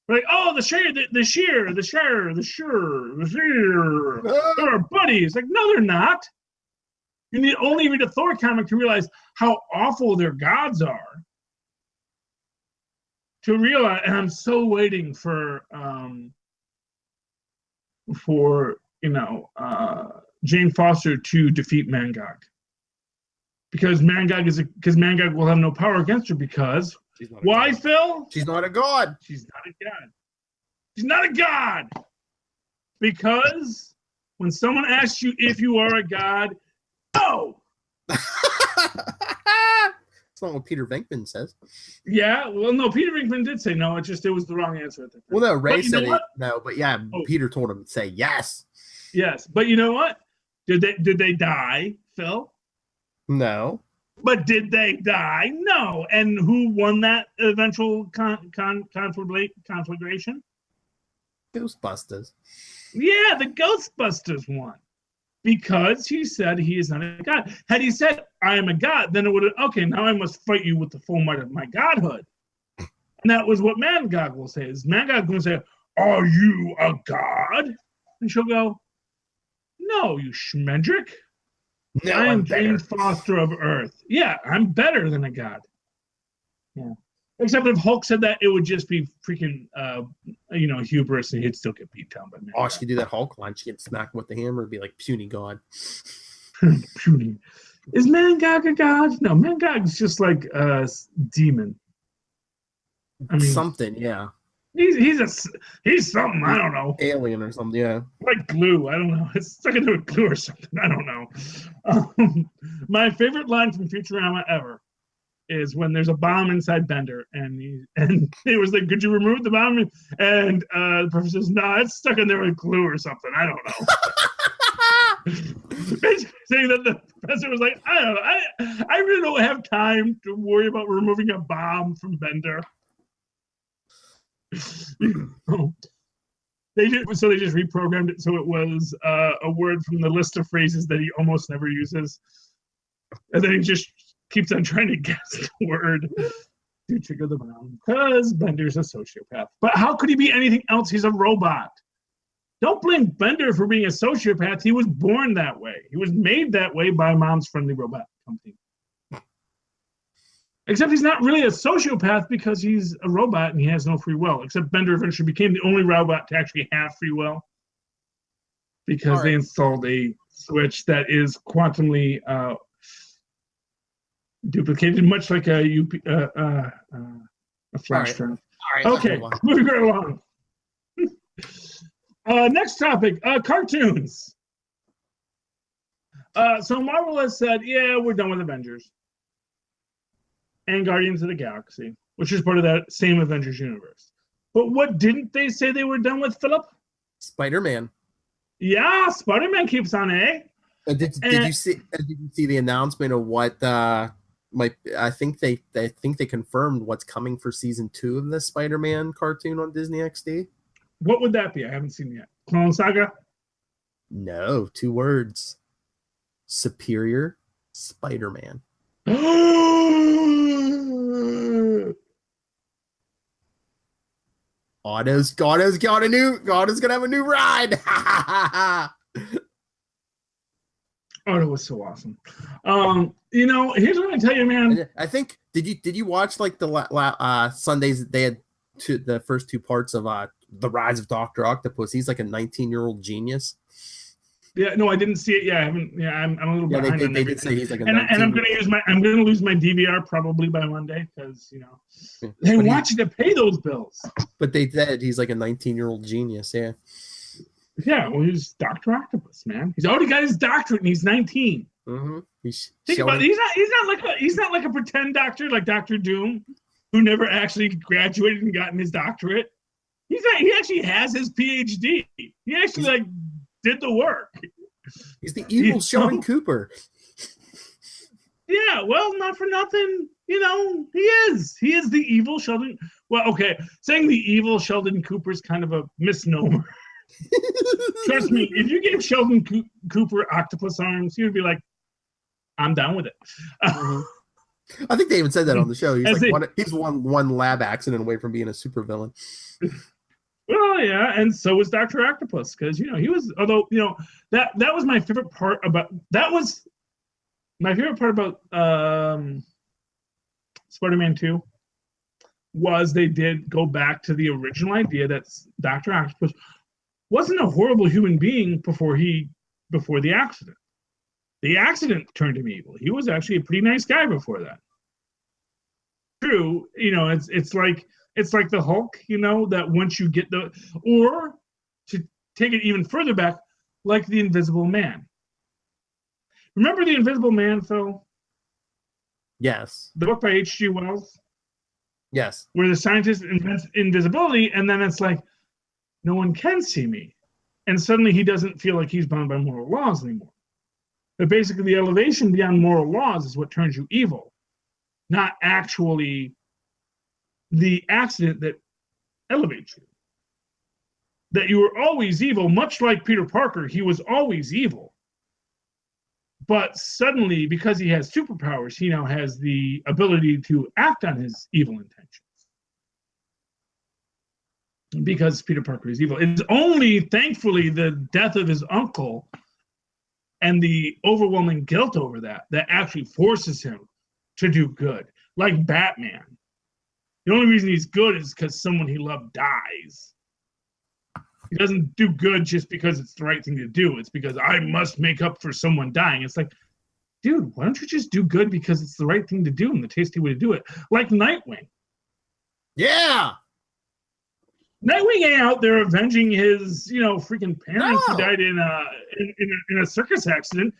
Speaker 1: Like, oh, the sheer, they're buddies. Like, no, they're not. You need only read a Thor comic to realize how awful their gods are. To realize, and I'm so waiting for Jane Foster to defeat Mangog, because Mangog will have no power against her because why,
Speaker 2: god.
Speaker 1: Phil?
Speaker 2: She's not a god.
Speaker 1: She's not a god. She's not a god. Because when someone asks you if you are a god, no.
Speaker 2: That's not what Peter Venkman says.
Speaker 1: Yeah, well, no, Peter Venkman did say no. It was the wrong answer at the time.
Speaker 2: Well, no, Ray said it. No, but yeah, Peter told him to say yes.
Speaker 1: Yes, but you know what? Did they die, Phil?
Speaker 2: No.
Speaker 1: But did they die? No. And who won that eventual conflagration?
Speaker 2: Ghostbusters.
Speaker 1: Yeah, the Ghostbusters won. Because he said he is not a god. Had he said, I am a god, then it would have, okay, now I must fight you with the full might of my godhood. And that was what Mangog will say. Is Mangog going to say, are you a god? And she'll go, no, you schmendrick.
Speaker 2: No,
Speaker 1: I am Jane Foster of Earth. Yeah, I'm better than a god. Yeah. Except if Hulk said that, it would just be freaking, hubris, and he'd still get beat down by Mangog.
Speaker 2: Oh, she could do that Hulk line. She get smacked with the hammer and be like, puny god.
Speaker 1: Puny. Is Mangog a god? No, Mangog's just like a demon. I mean,
Speaker 2: something, yeah.
Speaker 1: He's something, I don't know.
Speaker 2: Alien or something, yeah.
Speaker 1: Like glue, I don't know. It's stuck into a glue or something, I don't know. My favorite line from Futurama ever is when there's a bomb inside Bender, and it was like, could you remove the bomb? And the professor says, no, it's stuck in there with glue or something, I don't know. Basically saying that the professor was like, I don't know, I really don't have time to worry about removing a bomb from Bender. They just reprogrammed it so it was a word from the list of phrases that he almost never uses, and then he just keeps on trying to guess the word to trigger the bomb, because Bender's a sociopath. But how could he be anything else? He's a robot. Don't blame Bender for being a sociopath. He was born that way. He was made that way by Mom's Friendly Robot Company. Except he's not really a sociopath because he's a robot and he has no free will. Except Bender eventually became the only robot to actually have free will, because they installed a switch that is quantumly duplicated, much like a flash drive. Okay, moving right along. Next topic, cartoons. So Marvel has said, yeah, we're done with Avengers and Guardians of the Galaxy, which is part of that same Avengers universe. But what didn't they say they were done with, Philip?
Speaker 2: Spider-Man.
Speaker 1: Yeah, Spider-Man keeps on, eh?
Speaker 2: Did you see the announcement of what I think they confirmed what's coming for season 2 of the Spider-Man cartoon on Disney XD?
Speaker 1: What would that be? I haven't seen it yet. Clone Saga?
Speaker 2: No, 2 words. Superior Spider-Man. Otto's gonna have a new ride.
Speaker 1: Otto was so awesome. Here's what I tell you, man.
Speaker 2: I think did you watch like the Sundays? They had the first 2 parts of The Rise of Dr. Octopus. He's like a 19-year-old genius. Yeah,
Speaker 1: no, I didn't see it. Yeah, I haven't. Yeah, I'm a little behind.
Speaker 2: They did say he's like a.
Speaker 1: And I'm gonna lose my DVR probably by Monday, because they want you to pay those bills.
Speaker 2: But they said he's like a 19-year-old genius. Yeah.
Speaker 1: Yeah, well, he's Dr. Octopus, man. He's already got his doctorate, and he's 19.
Speaker 2: Mm-hmm.
Speaker 1: Think about it. He's not like a pretend doctor like Dr. Doom, who never actually graduated and gotten his doctorate. He actually has his PhD. He actually did the work.
Speaker 2: He's the evil Sheldon Cooper.
Speaker 1: Yeah, well, not for nothing. He is. He is the evil Sheldon. Well, okay, saying the evil Sheldon Cooper is kind of a misnomer. Trust me, if you gave Sheldon Cooper octopus arms, he would be like, I'm down with it.
Speaker 2: Mm-hmm. I think they even said that on the show. He's one lab accident away from being a supervillain.
Speaker 1: Well, yeah, and so was Dr. Octopus, because he was, although that was my favorite part about Spider-Man 2 was they did go back to the original idea that Dr. Octopus wasn't a horrible human being before the accident. The accident turned him evil. He was actually a pretty nice guy before that. True, it's like the Hulk, that once you get or to take it even further back, like the Invisible Man. Remember the Invisible Man, Phil?
Speaker 2: Yes.
Speaker 1: The book by H.G. Wells?
Speaker 2: Yes.
Speaker 1: Where the scientist invents invisibility, and then it's like, no one can see me. And suddenly he doesn't feel like he's bound by moral laws anymore. But basically, the elevation beyond moral laws is what turns you evil, not actually the accident that elevates you. That you were always evil, much like Peter Parker, he was always evil. But suddenly, because he has superpowers, he now has the ability to act on his evil intentions. Because Peter Parker is evil. It's only, thankfully, the death of his uncle and the overwhelming guilt over that actually forces him to do good. Like Batman. The only reason he's good is because someone he loved dies. He doesn't do good just because it's the right thing to do. It's because I must make up for someone dying. It's like, dude, why don't you just do good because it's the right thing to do and the tasty way to do it? Like Nightwing.
Speaker 2: Yeah.
Speaker 1: Nightwing ain't out there avenging his, freaking parents who died in a circus accident.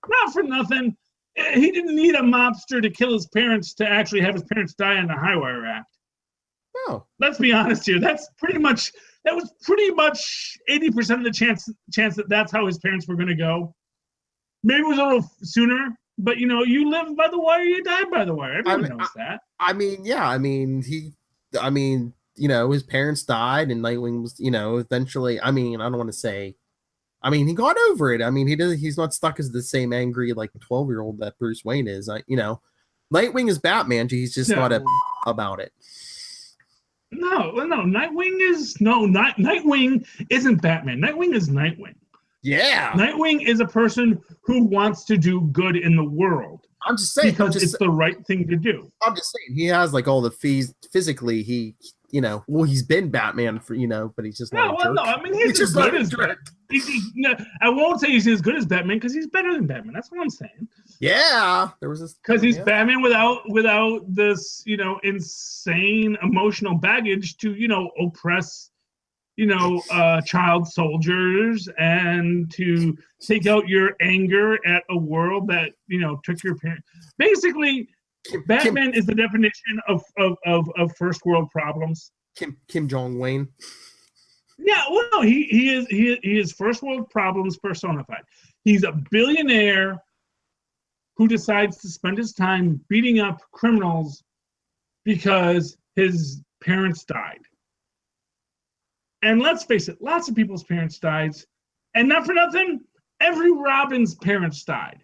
Speaker 1: Not for nothing. He didn't need a mobster to kill his parents to actually have his parents die in the High Wire Act.
Speaker 2: No.
Speaker 1: Let's be honest here. That was pretty much 80% of the chance that that's how his parents were going to go. Maybe it was a little sooner, but you live by the wire, you die by the wire. Everyone knows that.
Speaker 2: His parents died, and Nightwing was, eventually. I don't want to say. He got over it. He's not stuck as the same angry 12-year-old that Bruce Wayne is. Nightwing is Batman. He's just not about it.
Speaker 1: No. Nightwing isn't Batman. Nightwing is Nightwing.
Speaker 2: Yeah.
Speaker 1: Nightwing is a person who wants to do good in the world.
Speaker 2: I'm just saying
Speaker 1: because it's the right thing to do.
Speaker 2: I'm just saying he has all the fees physically. He, he's been Batman for, but he's just not.
Speaker 1: He's just as good as Batman. I won't say he's as good as Batman because he's better than Batman. That's what I'm saying.
Speaker 2: Yeah, there was this
Speaker 1: because he's Batman without this, insane emotional baggage to, oppress, child soldiers and to take out your anger at a world that took your parents. Basically, Batman is the definition of first world problems.
Speaker 2: Kim Jong-un.
Speaker 1: Yeah, well, no, he is first world problems personified. He's a billionaire who decides to spend his time beating up criminals because his parents died. And let's face it, lots of people's parents died. And not for nothing, every Robin's parents died.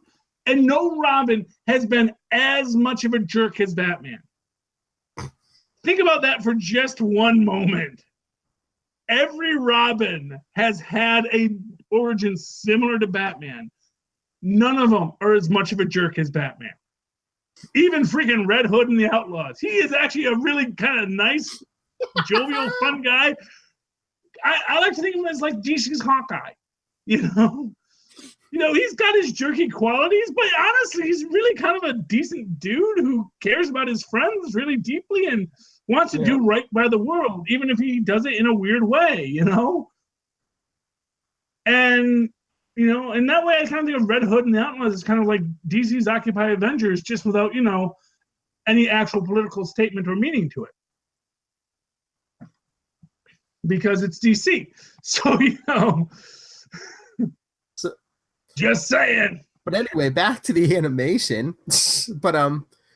Speaker 1: And no Robin has been as much of a jerk as Batman. Think about that for just one moment. Every Robin has had a origin similar to Batman. None of them are as much of a jerk as Batman. Even freaking Red Hood and the Outlaws. He is actually a really kind of nice, jovial, fun guy. I like to think of him as like DC's Hawkeye. He's got his jerky qualities, but honestly, he's really kind of a decent dude who cares about his friends really deeply and wants to do right by the world, even if he does it in a weird way, And, in that way, I kind of think of Red Hood and the Outlaws as kind of like DC's Occupy Avengers, just without, any actual political statement or meaning to it. Because it's DC. So, just saying.
Speaker 2: But anyway, back to the animation. But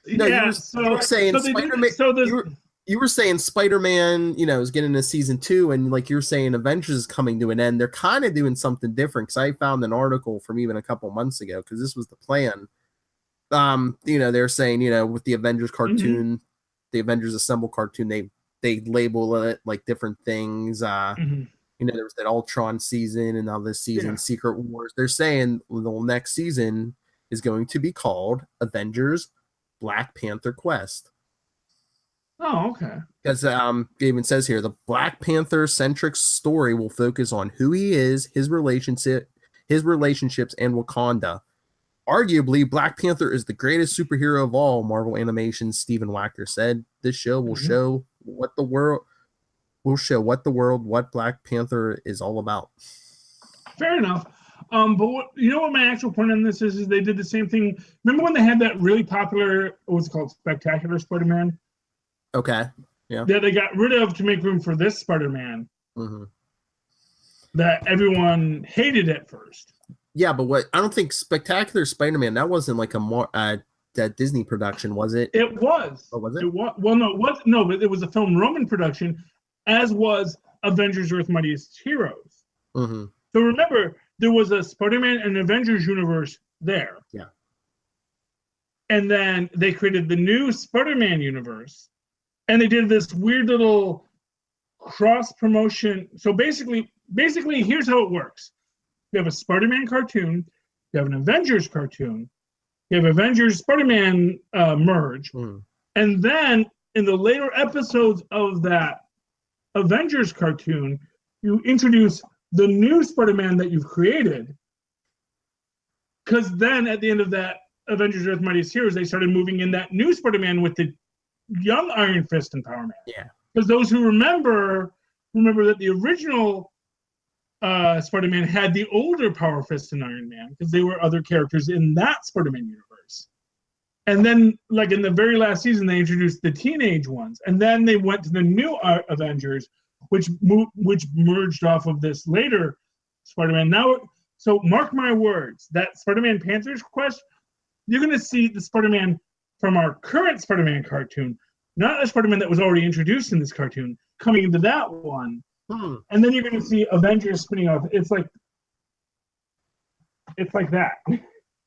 Speaker 2: you were saying Spider-Man. You were saying Spider-Man, is getting to season 2, and you're saying Avengers is coming to an end. They're kind of doing something different because I found an article from even a couple months ago because this was the plan. They're saying, with the Avengers cartoon, the Avengers Assemble cartoon, they they label it like different things.
Speaker 1: Mhm.
Speaker 2: You know, there was that Ultron season, and now this season,
Speaker 1: Yeah.
Speaker 2: Secret Wars. They're saying the next season is going to be called Avengers Black Panther Quest.
Speaker 1: Oh, okay.
Speaker 2: Because it even says here the Black Panther centric story will focus on who he is, his relationships, and Wakanda. Arguably, Black Panther is the greatest superhero of all. Marvel Animation's Stephen Wachter said this show will show what Black Panther is all about.
Speaker 1: Fair enough. But what my actual point on this is they did the same thing. Remember when they had that really popular, what's it called, Spectacular Spider-Man?
Speaker 2: Okay. Yeah.
Speaker 1: That they got rid of to make room for this Spider-Man.
Speaker 2: Mm-hmm.
Speaker 1: That everyone hated at first.
Speaker 2: Yeah, but I don't think Spectacular Spider-Man, that wasn't like that Disney production, was it?
Speaker 1: It was.
Speaker 2: Oh, was it?
Speaker 1: Well, no, it was no, but it was a film Roman production, as was Avengers: Earth's Mightiest Heroes.
Speaker 2: Mm-hmm.
Speaker 1: So remember, there was a Spider-Man and Avengers universe there.
Speaker 2: Yeah. And
Speaker 1: then they created the new Spider-Man universe, and they did this weird little cross promotion. So basically, here's how it works. You have a Spider-Man cartoon, you have an Avengers cartoon, you have Avengers Spider-Man merge, and then in the later episodes of that Avengers cartoon, you introduce the new Spider-Man that you've created. Because then at the end of that Avengers Earth's Mightiest Heroes, they started moving in that new Spider-Man with the young Iron Fist and Power Man.
Speaker 2: Yeah.
Speaker 1: Because those who remember that the original Spider-Man had the older Power Fist and Iron Man, because they were other characters in that Spider-Man universe. And then, like in the very last season, they introduced the teenage ones, and then they went to the new Avengers, which merged off of this later Spider-Man. Now, so mark my words, that Spider-Man Panther's Quest, you're going to see the Spider-Man from our current Spider-Man cartoon, not a Spider-Man that was already introduced in this cartoon, coming into that one. And then you're going to see Avengers spinning off. It's like that.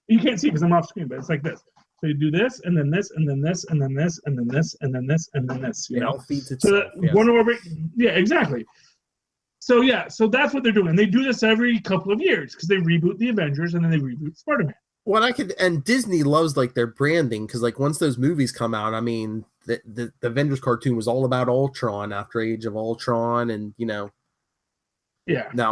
Speaker 1: You can't see because I'm off screen, but it's like this. So you do this, and then this, and then this, and then this, and then this, and then this, and then this. You know,
Speaker 2: feeds itself.
Speaker 1: So one orbit. Yeah, exactly. So so that's what they're doing. They do this every couple of years because they reboot the Avengers and then they reboot Spider-Man.
Speaker 2: And Disney loves like their branding, because like once those movies come out, I mean, the Avengers cartoon was all about Ultron after Age of Ultron, and now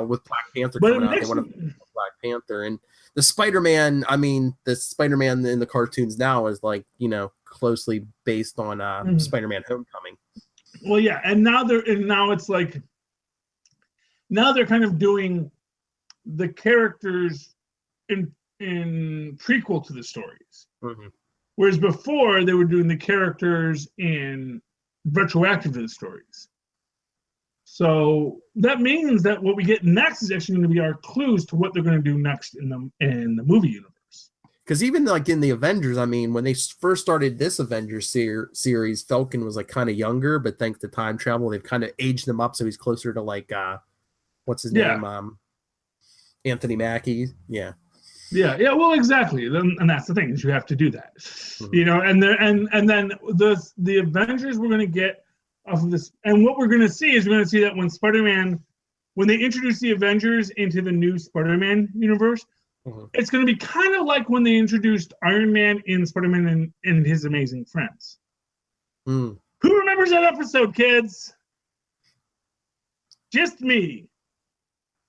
Speaker 2: with Black Panther coming out, they want to Black Panther. And the Spider-Man, I mean, the Spider-Man in the cartoons now is like closely based on Spider-Man Homecoming.
Speaker 1: Well, yeah, and now it's like they're kind of doing the characters in prequel to the stories. Whereas before they were doing the characters in retroactive to the stories. So that means that what we get next is actually going to be our clues to what they're going to do next in the movie universe.
Speaker 2: Because even like in the Avengers, I mean, when they first started this Avengers series, Falcon was like kind of younger, but thanks to time travel, they've kind of aged him up, so he's closer to like what's his name? Anthony Mackie. Yeah.
Speaker 1: Yeah, well, exactly, and that's the thing, is you have to do that, and then the Avengers we're going to get off of this, and what we're going to see is that when they introduce the Avengers into the new Spider-Man universe, it's going to be kind of like when they introduced Iron Man in Spider-Man and His Amazing Friends. Who remembers that episode, kids? Just me.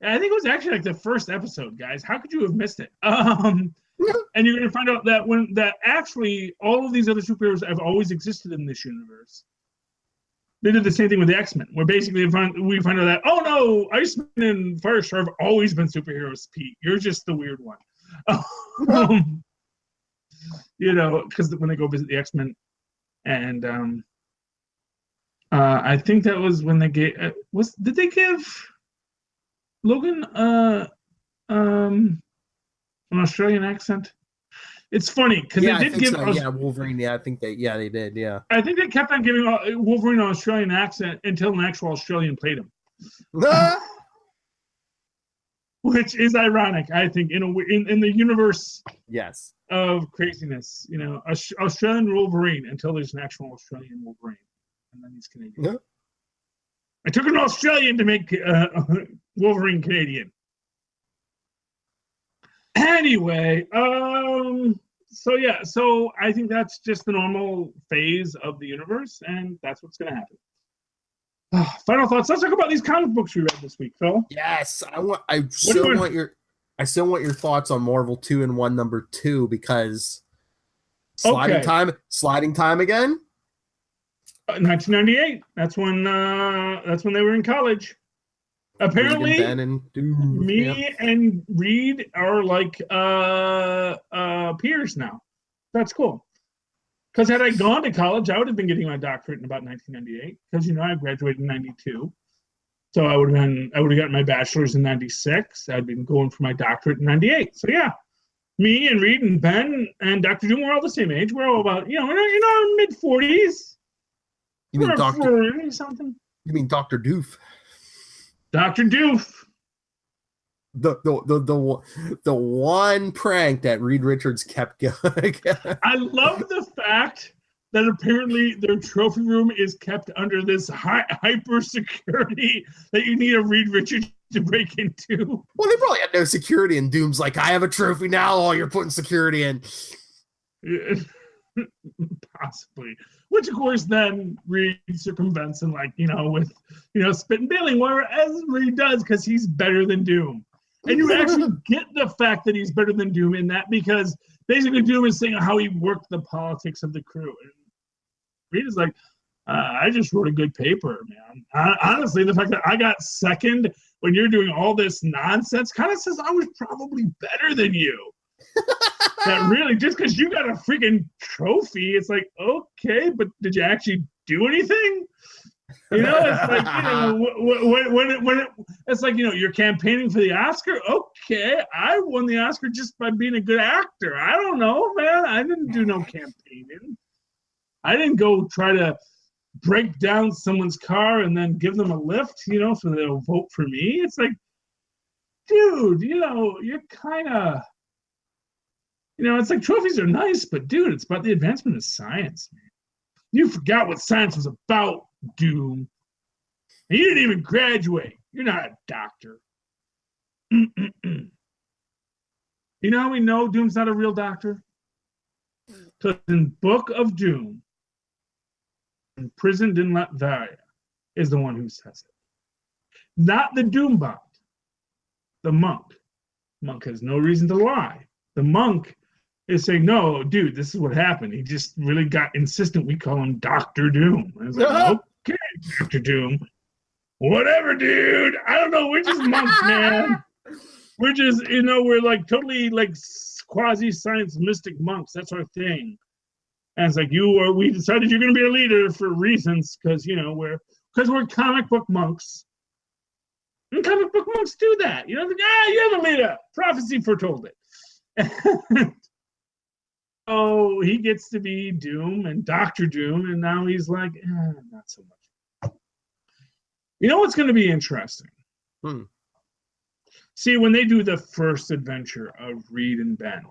Speaker 1: I think it was actually like the first episode, guys. How could you have missed it? And you're going to find out that actually all of these other superheroes have always existed in this universe. They did the same thing with the X-Men, where basically we find out that, oh no, Iceman and Firestar have always been superheroes, Pete. You're just the weird one. Because when they go visit the X-Men, and I think that was when they gave did they give Logan an Australian accent? It's funny because they did give
Speaker 2: Wolverine. Yeah, I think they did. Yeah,
Speaker 1: I think they kept on giving Wolverine an Australian accent until an actual Australian played him, which is ironic, I think, in the universe.
Speaker 2: Yes.
Speaker 1: Of craziness, Australian Wolverine until there's an actual Australian Wolverine, and then he's Canadian. I took an Australian to make Wolverine Canadian. Anyway, so I think that's just the normal phase of the universe, and that's what's going to happen. Final thoughts. Let's talk about these comic books we read this week, Phil.
Speaker 2: Yes, I still want your thoughts on Marvel 2-in-1 number 2 because sliding time again.
Speaker 1: 1998. That's when they were in college. Apparently, and Reed are like peers now. That's cool. Because had I gone to college, I would have been getting my doctorate in about 1998. Because I graduated in 92, so I would have gotten my bachelor's in 96. I'd been going for my doctorate in 98. So yeah, me and Reed and Ben and Dr. Doom were all the same age. We're all about in our mid 40s.
Speaker 2: You mean
Speaker 1: Dr. something?
Speaker 2: You mean Dr. Doof?
Speaker 1: Dr. Doof.
Speaker 2: The one prank that Reed Richards kept going.
Speaker 1: I love the fact that apparently their trophy room is kept under this hyper security that you need a Reed Richards to break into.
Speaker 2: Well, they probably had no security, and Doom's like, I have a trophy now. Oh, you're putting security in.
Speaker 1: Possibly. Which, of course, then Reed circumvents and, with, spit and bailing, whereas Reed does, because he's better than Doom. And you actually get the fact that he's better than Doom in that, because basically Doom is saying how he worked the politics of the crew. And Reed is like, I just wrote a good paper, man. Honestly, the fact that I got second when you're doing all this nonsense kind of says I was probably better than you. That really, just because you got a freaking trophy, it's like, okay, but did you actually do anything? It's like, it's like, you're campaigning for the Oscar. Okay, I won the Oscar just by being a good actor. I don't know, man. I didn't do no campaigning. I didn't go try to break down someone's car and then give them a lift, so they'll vote for me. It's like, dude, you're kind of, it's like trophies are nice, but dude, it's about the advancement of science, man. You forgot what science was about, Doom. And you didn't even graduate. You're not a doctor. You know how we know Doom's not a real doctor? Because in Book of Doom, imprisoned in Latveria, is the one who says it. Not the Doombot. The monk. The monk has no reason to lie. The monk is saying, no, dude, this is what happened. He just really got insistent. We call him Dr. Doom. I was like, okay, Dr. Doom. Whatever, dude. I don't know. We're just monks, man. We're just, we're like totally like quasi-science mystic monks. That's our thing. And it's like, we decided you're going to be a leader for reasons because, we're comic book monks. And comic book monks do that. You're the leader. Prophecy foretold it. Oh, he gets to be Doom and Dr. Doom, and now he's like, not so much. You know what's going to be interesting? See, when they do the first adventure of Reed and Ben,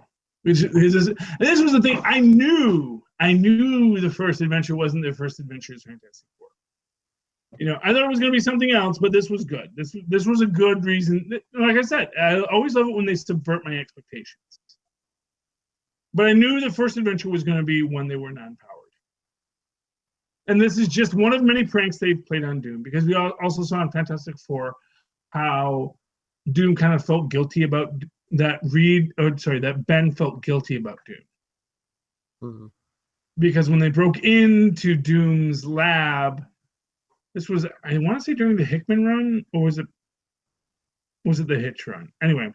Speaker 1: this was the thing. I knew the first adventure wasn't their first adventure as Fantastic Four. I thought it was going to be something else, but this was good. This was a good reason. Like I said, I always love it when they subvert my expectations. But I knew the first adventure was going to be when they were non-powered. And this is just one of many pranks they've played on Doom, because we also saw in Fantastic Four how Doom kind of felt guilty about that that Ben felt guilty about Doom. Mm-hmm. Because when they broke into Doom's lab, this was, I want to say during the Hickman run, or was it the Hitch run? Anyway,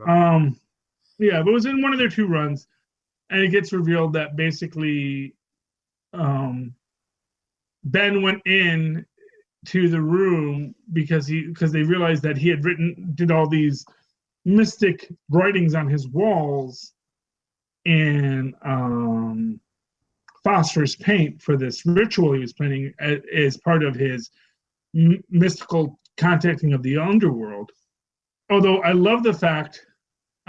Speaker 1: but it was in one of their two runs. And it gets revealed that basically Ben went in to the room because they realized that he had did all these mystic writings on his walls in phosphorus paint for this ritual he was planning as part of his mystical contacting of the underworld. Although I love the fact,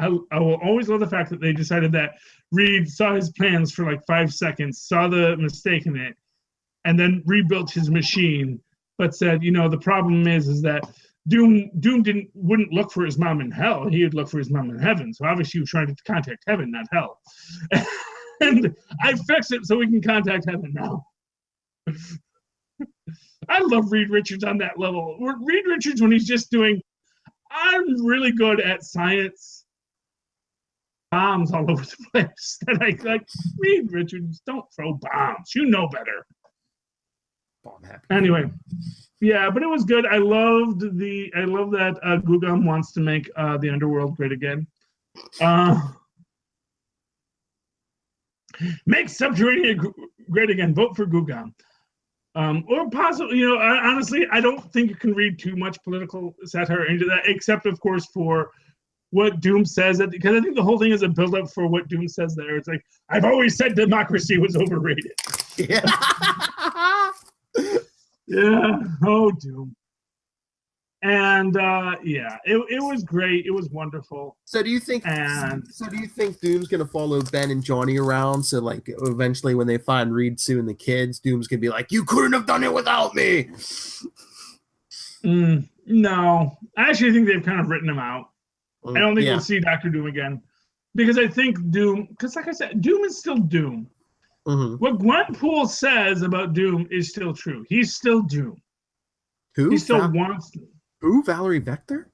Speaker 1: I will always love the fact that they decided that Reed saw his plans for like 5 seconds, saw the mistake in it, and then rebuilt his machine but said, the problem is that Doom wouldn't look for his mom in hell. He would look for his mom in heaven. So obviously he was trying to contact heaven, not hell. And I fixed it so we can contact heaven now. I love Reed Richards on that level. Reed Richards, when he's just doing, I'm really good at science bombs all over the place. And I like, Reed Richards, don't throw bombs. You know better.
Speaker 2: Bomb happy.
Speaker 1: Anyway, yeah, but it was good. I love that Gugam wants to make the underworld great again. Make subterranean great again. Vote for Gugam. Or possibly, honestly, I don't think you can read too much political satire into that, except, of course, for what Doom says. Because I think the whole thing is a build-up for what Doom says there. It's like, I've always said democracy was overrated.
Speaker 2: Yeah.
Speaker 1: Yeah. Oh, Doom. And it was great. It was wonderful.
Speaker 2: So do you think Doom's gonna follow Ben and Johnny around? So like eventually when they find Reed, Sue, and the kids, Doom's gonna be like, "You couldn't have done it without me."
Speaker 1: No, I actually think they've kind of written him out. I don't think we'll see Dr. Doom again, because I think Doom, because like I said, Doom is still Doom.
Speaker 2: Mm-hmm.
Speaker 1: What Gwenpool says about Doom is still true. He's still Doom.
Speaker 2: Who?
Speaker 1: He still wants to.
Speaker 2: Who? Valerie Vector?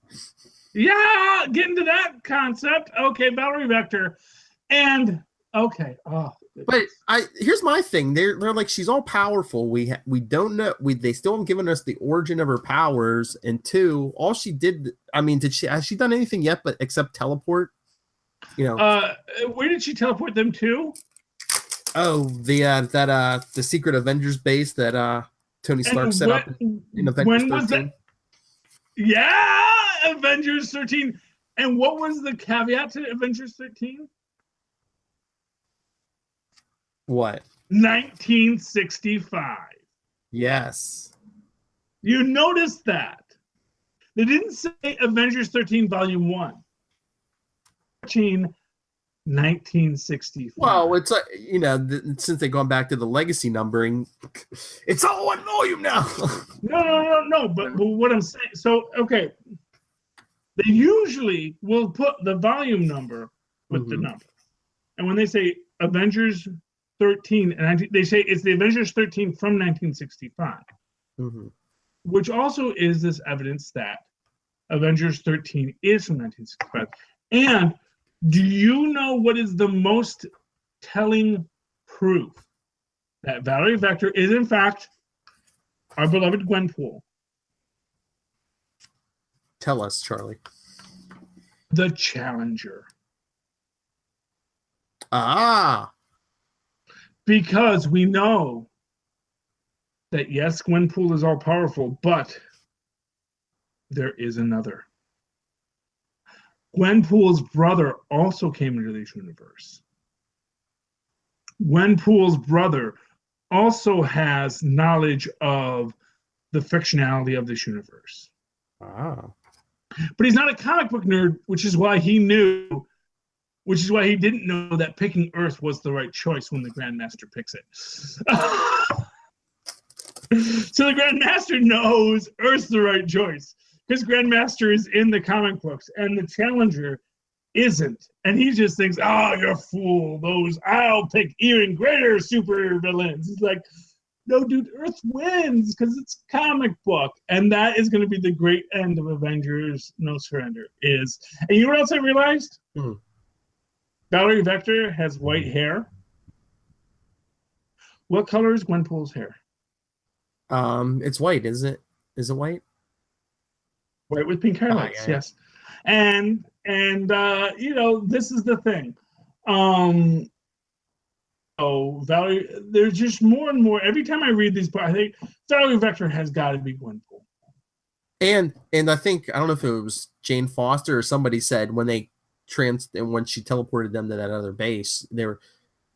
Speaker 1: Yeah, get into that concept. Okay, Valerie Vector. And okay.
Speaker 2: But here's my thing. They're like, she's all powerful. We don't know. They still haven't given us the origin of her powers. And two, all she did. I mean, has she done anything yet? But except teleport.
Speaker 1: Where did she teleport them to?
Speaker 2: Oh, the secret Avengers base that Tony Stark set up in Avengers 13.
Speaker 1: Yeah, Avengers 13. And what was the caveat to Avengers 13?
Speaker 2: What?
Speaker 1: 1965.
Speaker 2: Yes.
Speaker 1: You noticed that. They didn't say Avengers 13 Volume 1. 1965.
Speaker 2: Well, it's since they've gone back to the legacy numbering, it's all one volume now.
Speaker 1: No. But what I'm saying, so okay, they usually will put the volume number with the number, and when they say Avengers 13, and they say it's the Avengers 13 from 1965, which also is this evidence that Avengers 13 is from 1965, and do you know what is the most telling proof that Valerie Vector is, in fact, our beloved Gwenpool?
Speaker 2: Tell us, Charlie.
Speaker 1: The Challenger.
Speaker 2: Ah.
Speaker 1: Because we know that, yes, Gwenpool is all powerful, but there is another. Gwenpool's brother also came into this universe. Gwenpool's brother also has knowledge of the fictionality of this universe.
Speaker 2: Ah.
Speaker 1: But he's not a comic book nerd, which is why he didn't know that picking Earth was the right choice when the Grandmaster picks it. So the Grandmaster knows Earth's the right choice. Because Grandmaster is in the comic books, and the Challenger isn't. And he just thinks, you're a fool. I'll pick even greater super villains. It's like, no, dude, Earth wins because it's comic book. And that is going to be the great end of Avengers No Surrender is. And you know what else I realized? Valerie Vector has white hair. What color is Gwenpool's hair?
Speaker 2: It's white, is it? Is it white?
Speaker 1: White with pink highlights, yes. And this is the thing. Valerie, there's just more and more. Every time I read these books, I think Valerie Vector has got to be Gwenpool.
Speaker 2: And I think, I don't know if it was Jane Foster or somebody said when she teleported them to that other base, I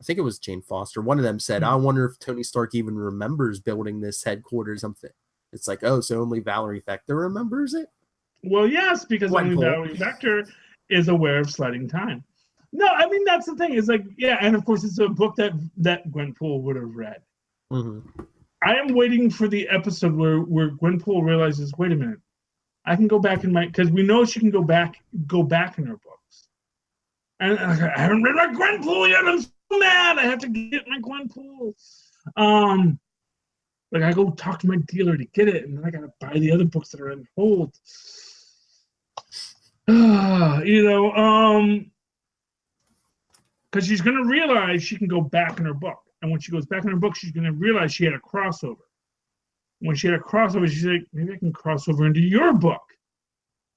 Speaker 2: think it was Jane Foster. One of them said, I wonder if Tony Stark even remembers building this headquarters. Something. It's like, so only Valerie Vector remembers it?
Speaker 1: Well, yes, because only Valerie Vector is aware of sliding time. No, I mean, that's the thing. It's like, yeah, and of course, it's a book that Gwenpool would have read. I am waiting for the episode where Gwenpool realizes, wait a minute, I can go back in my, because we know she can go back in her books. And I haven't read my Gwenpool yet. I'm so mad. I have to get my Gwenpool. Like I go talk to my dealer to get it, and then I gotta buy the other books that are on hold. Because she's gonna realize she can go back in her book, and when she goes back in her book, she's gonna realize she had a crossover. When she had a crossover, she's like, maybe I can cross over into your book.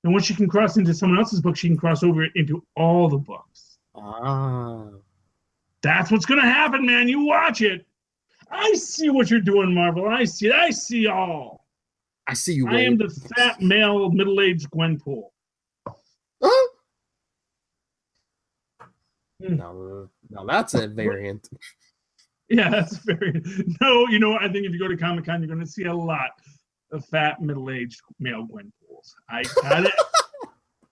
Speaker 1: And when she can cross into someone else's book, she can cross over into all the books. That's what's gonna happen, man. You watch it. I see what you're doing, Marvel. I see it. I see all.
Speaker 2: I see you.
Speaker 1: I am the fat male middle-aged Gwenpool.
Speaker 2: Now that's a variant.
Speaker 1: Yeah, that's very. No, you know what? I think if you go to Comic-Con, you're going to see a lot of fat middle-aged male Gwenpools. I got it.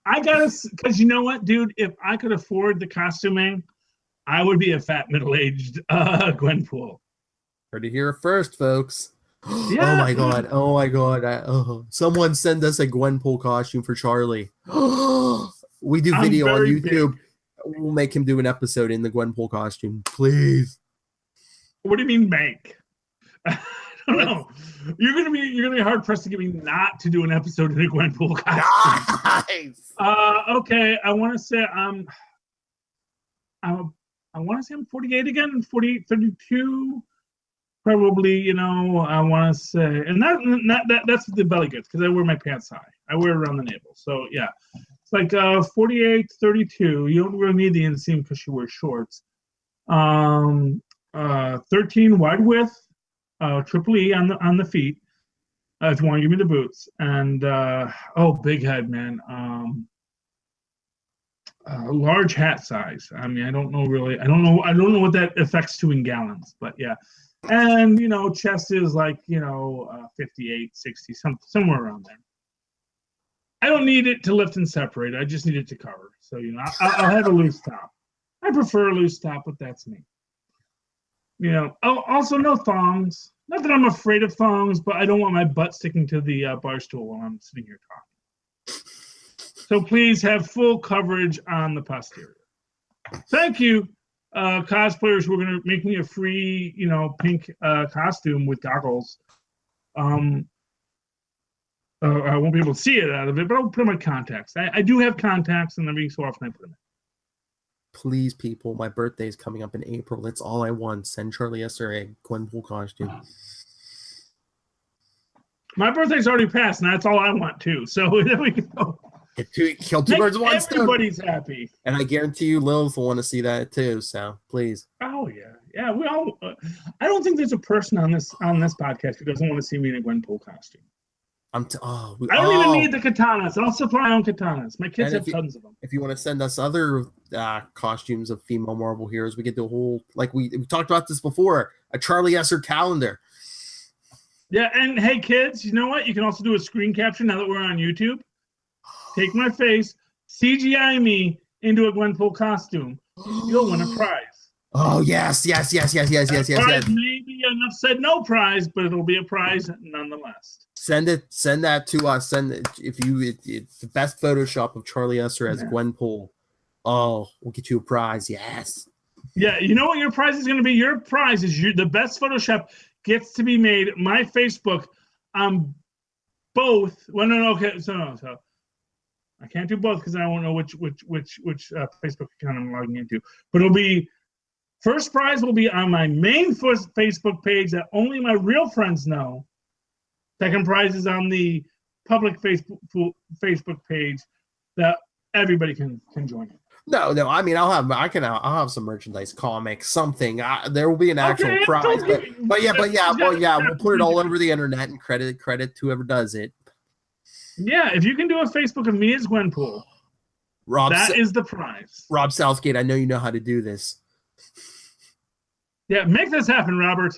Speaker 1: I got it because you know what, dude? If I could afford the costuming, I would be a fat middle-aged Gwenpool.
Speaker 2: Heard it here first, folks.
Speaker 1: Yeah.
Speaker 2: Oh my god. Someone send us a Gwenpool costume for Charlie. We do video on YouTube. Big. We'll make him do an episode in the Gwenpool costume, please.
Speaker 1: What do you mean make? I don't know. You're gonna be hard pressed to get me not to do an episode in a Gwenpool costume.
Speaker 2: Nice.
Speaker 1: Okay. I want to say I'm 48 again, 48, 32. Probably, I want to say, and that's the belly goods because I wear my pants high. I wear it around the navel. So yeah, it's like 48, 32. You don't really need the inseam because you wear shorts. 13 wide width, triple E on the feet. If you want to give me the boots, and big head, man. Large hat size. I mean, I don't know what that affects to in gallons, but yeah. And, chest is like, 58, 60, somewhere around there. I don't need it to lift and separate. I just need it to cover. So, I'll have a loose top. I prefer a loose top, but that's me. Also no thongs. Not that I'm afraid of thongs, but I don't want my butt sticking to the bar stool while I'm sitting here talking. So please have full coverage on the posterior. Thank you. Cosplayers who are going to make me a free, pink costume with goggles. I won't be able to see it out of it, but I'll put my contacts. I do have contacts, and every so often I put them in.
Speaker 2: Please, people, my birthday is coming up in April. That's all I want. Send Charlie Esser a Gwenpool costume.
Speaker 1: My birthday's already passed, and that's all I want, too. So there we go.
Speaker 2: Kill two birds with one stone.
Speaker 1: Everybody's happy,
Speaker 2: and I guarantee you, Lilith will want to see that too. So please.
Speaker 1: Oh yeah. We all. I don't think there's a person on this podcast who doesn't want to see me in a Gwenpool costume. I don't even need the katanas. I'll supply my own katanas. My kids have tons of them.
Speaker 2: If you want to send us other costumes of female Marvel heroes, we could do a whole we talked about this before. A Charlie Esser calendar.
Speaker 1: Yeah, and hey kids, you know what? You can also do a screen capture now that we're on YouTube. Take my face, CGI me into a Gwenpool costume. You'll win a prize.
Speaker 2: Oh, yes. Prize
Speaker 1: may be enough said no prize, but it'll be a prize nonetheless.
Speaker 2: Send that to us. It's the best Photoshop of Charlie Esser as Gwenpool. Oh, we'll get you a prize. Yes.
Speaker 1: Yeah, you know what your prize is going to be? Your prize is the best Photoshop gets to be made. My Facebook both. Well, no. Okay, so I can't do both because I don't know which Facebook account I'm logging into. But it'll be first prize will be on my main Facebook page that only my real friends know. Second prize is on the public Facebook page that everybody can join in.
Speaker 2: No. I mean, I'll have some merchandise, comics, something. There will be an actual prize. But yeah. We'll put it all over the internet and credit to whoever does it.
Speaker 1: Yeah, if you can do a Facebook of me as Gwenpool, that is the prize.
Speaker 2: Rob Southgate, I know you know how to do this.
Speaker 1: Yeah, make this happen, Robert.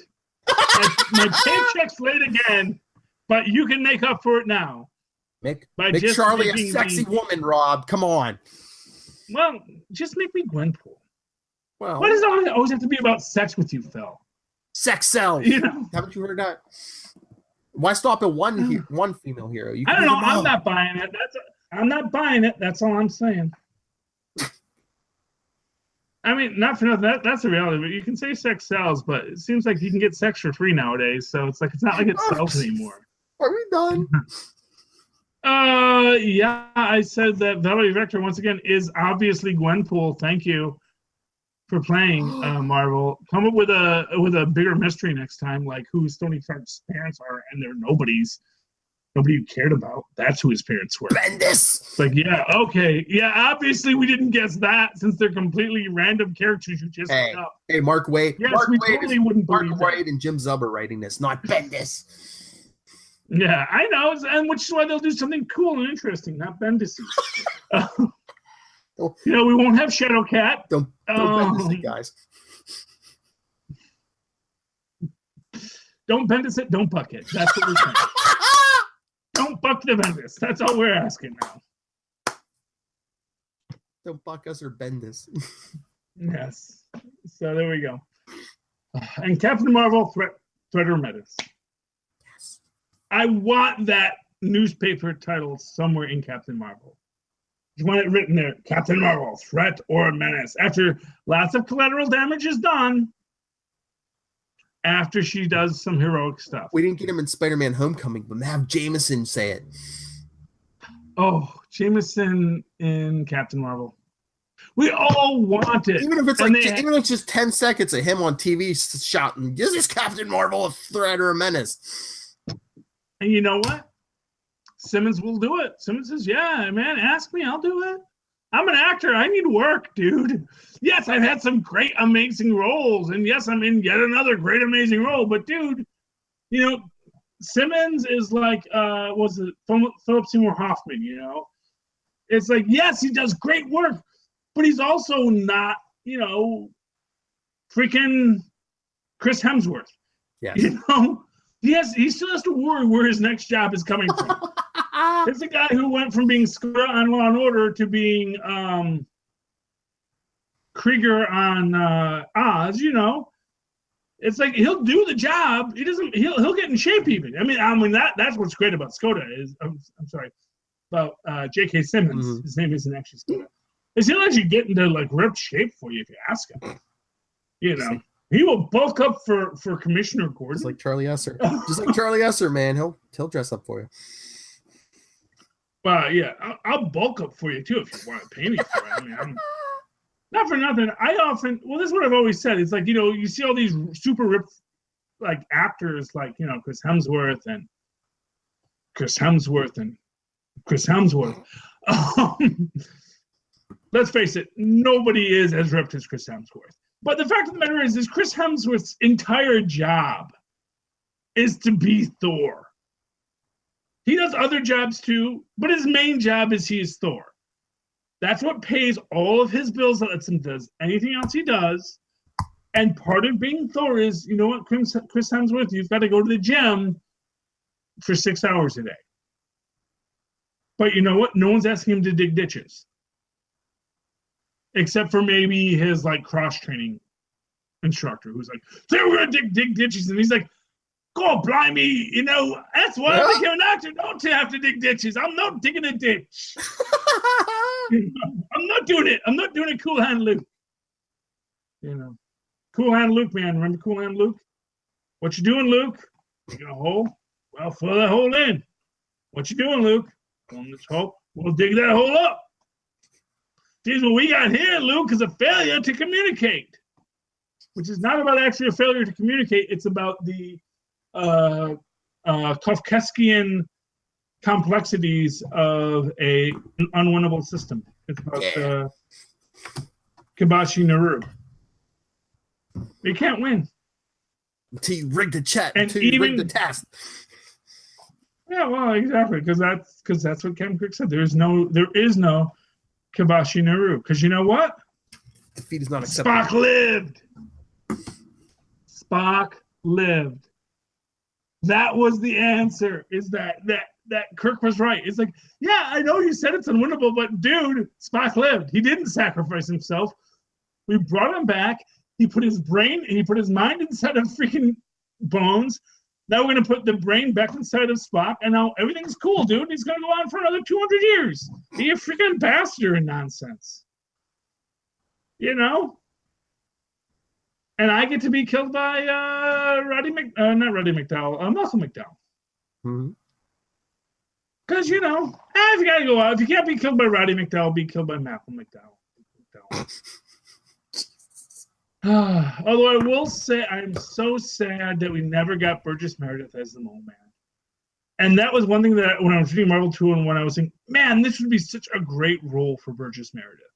Speaker 1: My paycheck's late again, but you can make up for it now.
Speaker 2: Make Charlie a sexy woman, Rob. Come on.
Speaker 1: Well, just make me Gwenpool.
Speaker 2: Well,
Speaker 1: why does it always have to be about sex with you, Phil?
Speaker 2: Sex cells.
Speaker 1: You know,
Speaker 2: haven't you heard that? Why stop at one female hero?
Speaker 1: I don't know. I'm not buying it. I'm not buying it. That's all I'm saying. I mean, not for nothing. That's the reality. But you can say sex sells, but it seems like you can get sex for free nowadays. So it's like it's not like it sells anymore.
Speaker 2: Are we done?
Speaker 1: Yeah. I said that Valerie Vector once again is obviously Gwenpool. Thank you for playing Marvel. Come up with a bigger mystery next time, like who Tony Stark's parents are, and they're nobody you cared about. That's who his parents were.
Speaker 2: Bendis.
Speaker 1: It's like, yeah, okay. Yeah, obviously we didn't guess that since they're completely random characters you just made up.
Speaker 2: Hey, Mark Waid.
Speaker 1: Yes, Mark Waid totally wouldn't believe
Speaker 2: Mark Waid and Jim Zub are writing this, not Bendis.
Speaker 1: Yeah, I know, and which is why they'll do something cool and interesting, not Bendis. We won't have Shadowcat.
Speaker 2: Don't Bendis it, guys.
Speaker 1: Don't Bendis it, don't buck it. That's what we're saying. Don't buck the Bendis. That's all we're asking now.
Speaker 2: Don't buck us or Bendis.
Speaker 1: Yes. So there we go. And Captain Marvel, Threat or Menace.
Speaker 2: Yes.
Speaker 1: I want that newspaper title somewhere in Captain Marvel. You want it written there, Captain Marvel, Threat or Menace. After lots of collateral damage is done, after she does some heroic stuff.
Speaker 2: We didn't get him in Spider-Man Homecoming, but have Jameson say it.
Speaker 1: Oh, Jameson in Captain Marvel. We all want it.
Speaker 2: Even if it's even if it's just 10 seconds of him on TV shouting, "This is Captain Marvel, a threat or a menace."
Speaker 1: And you know what? Simmons will do it. Simmons says, "Yeah, man, ask me, I'll do it. I'm an actor. I need work, dude. Yes, I've had some great, amazing roles. And yes, I'm in yet another great, amazing role. But, dude, Simmons is like, was it Philip Seymour Hoffman, It's like, yes, he does great work, but he's also not, freaking Chris Hemsworth.
Speaker 2: Yes.
Speaker 1: He still has to worry where his next job is coming from. It's a guy who went from being Scott on Law and Order to being Krieger on Oz. It's like he'll do the job. He'll get in shape even. I mean that's what's great about Skoda is I'm sorry about J.K. Simmons. Mm-hmm. His name isn't actually Skoda. Is he'll actually get into like ripped shape for you if you ask him. He will bulk up for Commissioner Gordon.
Speaker 2: Just like Charlie Esser. Just like Charlie Esser, man. He'll dress up for you.
Speaker 1: Well, yeah, I'll bulk up for you too if you want to pay me for it. I mean, I'm not for nothing. This is what I've always said. It's like, you see all these super ripped like actors like, Chris Hemsworth and Chris Hemsworth. Let's face it, nobody is as ripped as Chris Hemsworth. But the fact of the matter is Chris Hemsworth's entire job is to be Thor. He does other jobs too, but his main job is he is Thor. That's what pays all of his bills, that lets him does anything else he does. And part of being Thor is, you know what, Chris Hemsworth, you've got to go to the gym for 6 hours a day. But you know what? No one's asking him to dig ditches. Except for maybe his like cross-training instructor who's like, "Today we're gonna dig ditches," and he's like, "God blimey, that's why I became an actor, not to have to dig ditches. I'm not digging a ditch. I'm not doing it. I'm not doing it, Cool Hand Luke." Cool Hand Luke, man. Remember Cool Hand Luke? What you doing, Luke? Digging a hole? Well, fill that hole in. What you doing, Luke? Filling this hole. We'll dig that hole up. Geez, what we got here, Luke, is a failure to communicate. Which is not about actually a failure to communicate. It's about the Kafkaskian complexities of an unwinnable system. It's about Kibashi Naru. They can't win.
Speaker 2: Until you rig the chat,
Speaker 1: and
Speaker 2: until you rig the test.
Speaker 1: Yeah, well, exactly, because that's what Ken Crick said. There is no Kibashi Naru. Because you know what?
Speaker 2: Defeat is not acceptable.
Speaker 1: Spock lived. That was the answer. Is that Kirk was right. It's like, yeah, I know you said it's unwinnable, but dude, Spock lived. He didn't sacrifice himself. We brought him back. He put his brain and he put his mind inside of freaking Bones. Now we're going to put the brain back inside of Spock, and now everything's cool, dude. He's going to go on for another 200 years. Be a freaking bastard and nonsense. You know? And I get to be killed by not Roddy McDowell, Muscle McDowell.
Speaker 2: Mm-hmm.
Speaker 1: Because, you know, if you got to go out, if you can't be killed by Roddy McDowell, be killed by Malcolm McDowell. Although I will say, I'm so sad that we never got Burgess Meredith as the Mole Man. And that was one thing that when I was reading Marvel 2 and when I was thinking, man, this would be such a great role for Burgess Meredith.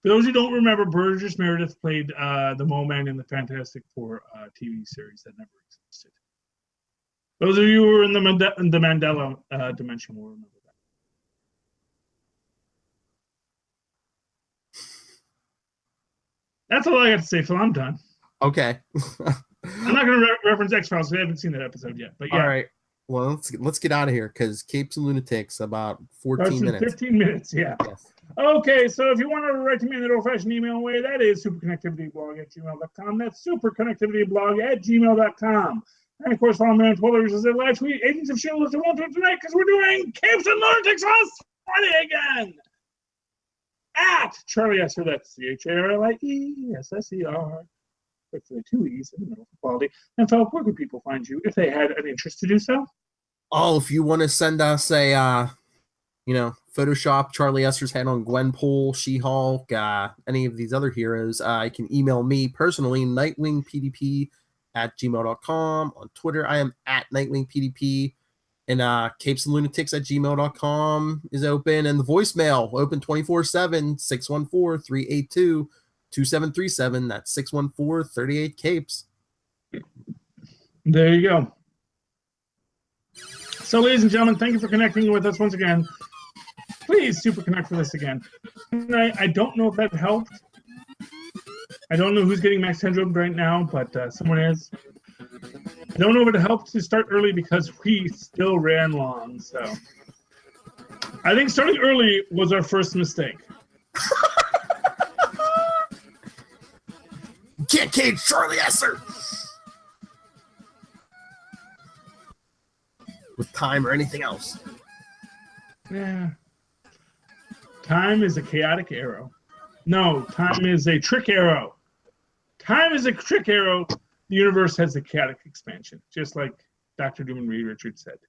Speaker 1: For those who don't remember, Burgess Meredith played the Mole Man in the Fantastic Four TV series that never existed. Those of you who were in the Mandela dimension will remember that. That's all I got to say, Phil. I'm done.
Speaker 2: Okay.
Speaker 1: I'm not going to reference X-Files. We haven't seen that episode yet. But yeah.
Speaker 2: All right. Well, let's get out of here because Capes and Lunatics about 14 minutes.
Speaker 1: 15 minutes, yeah. Yes. Okay, so if you want to write to me in that old-fashioned email way, that is superconnectivityblog@gmail.com. That's superconnectivityblog@gmail.com. And of course, follow me on Twitter, which is at live tweet Agents of S.H.I.E.L.D. if you want to tonight, because we're doing Capes and Lunatics on Friday again. At Charlie Esser, that's CharlieSSER. With the 2 E's in the middle for quality. And Phil, where could people find you if they had an interest to do so?
Speaker 2: Oh, if you want to send us a, Photoshop Charlie Esser's head on Gwenpool, She-Hulk, any of these other heroes, you can email me personally, nightwingpdp@gmail.com. On Twitter, I am at nightwingpdp. And capesandlunatics@gmail.com is open. And the voicemail, open 24/7, 614-382-2737. That's 614-38-CAPES.
Speaker 1: There you go. So, ladies and gentlemen, thank you for connecting with us once again. Please super connect with us again. I don't know if that helped. I don't know who's getting Max Tendrum right now, but someone is. I don't know if it helped to start early because we still ran long. So I think starting early was our first mistake.
Speaker 2: Can't cage Charlie Esser with time or anything else.
Speaker 1: Yeah. Time is a chaotic arrow. No, time is a trick arrow. Time is a trick arrow. The universe has a chaotic expansion, just like Dr. Doom and Reed Richards said.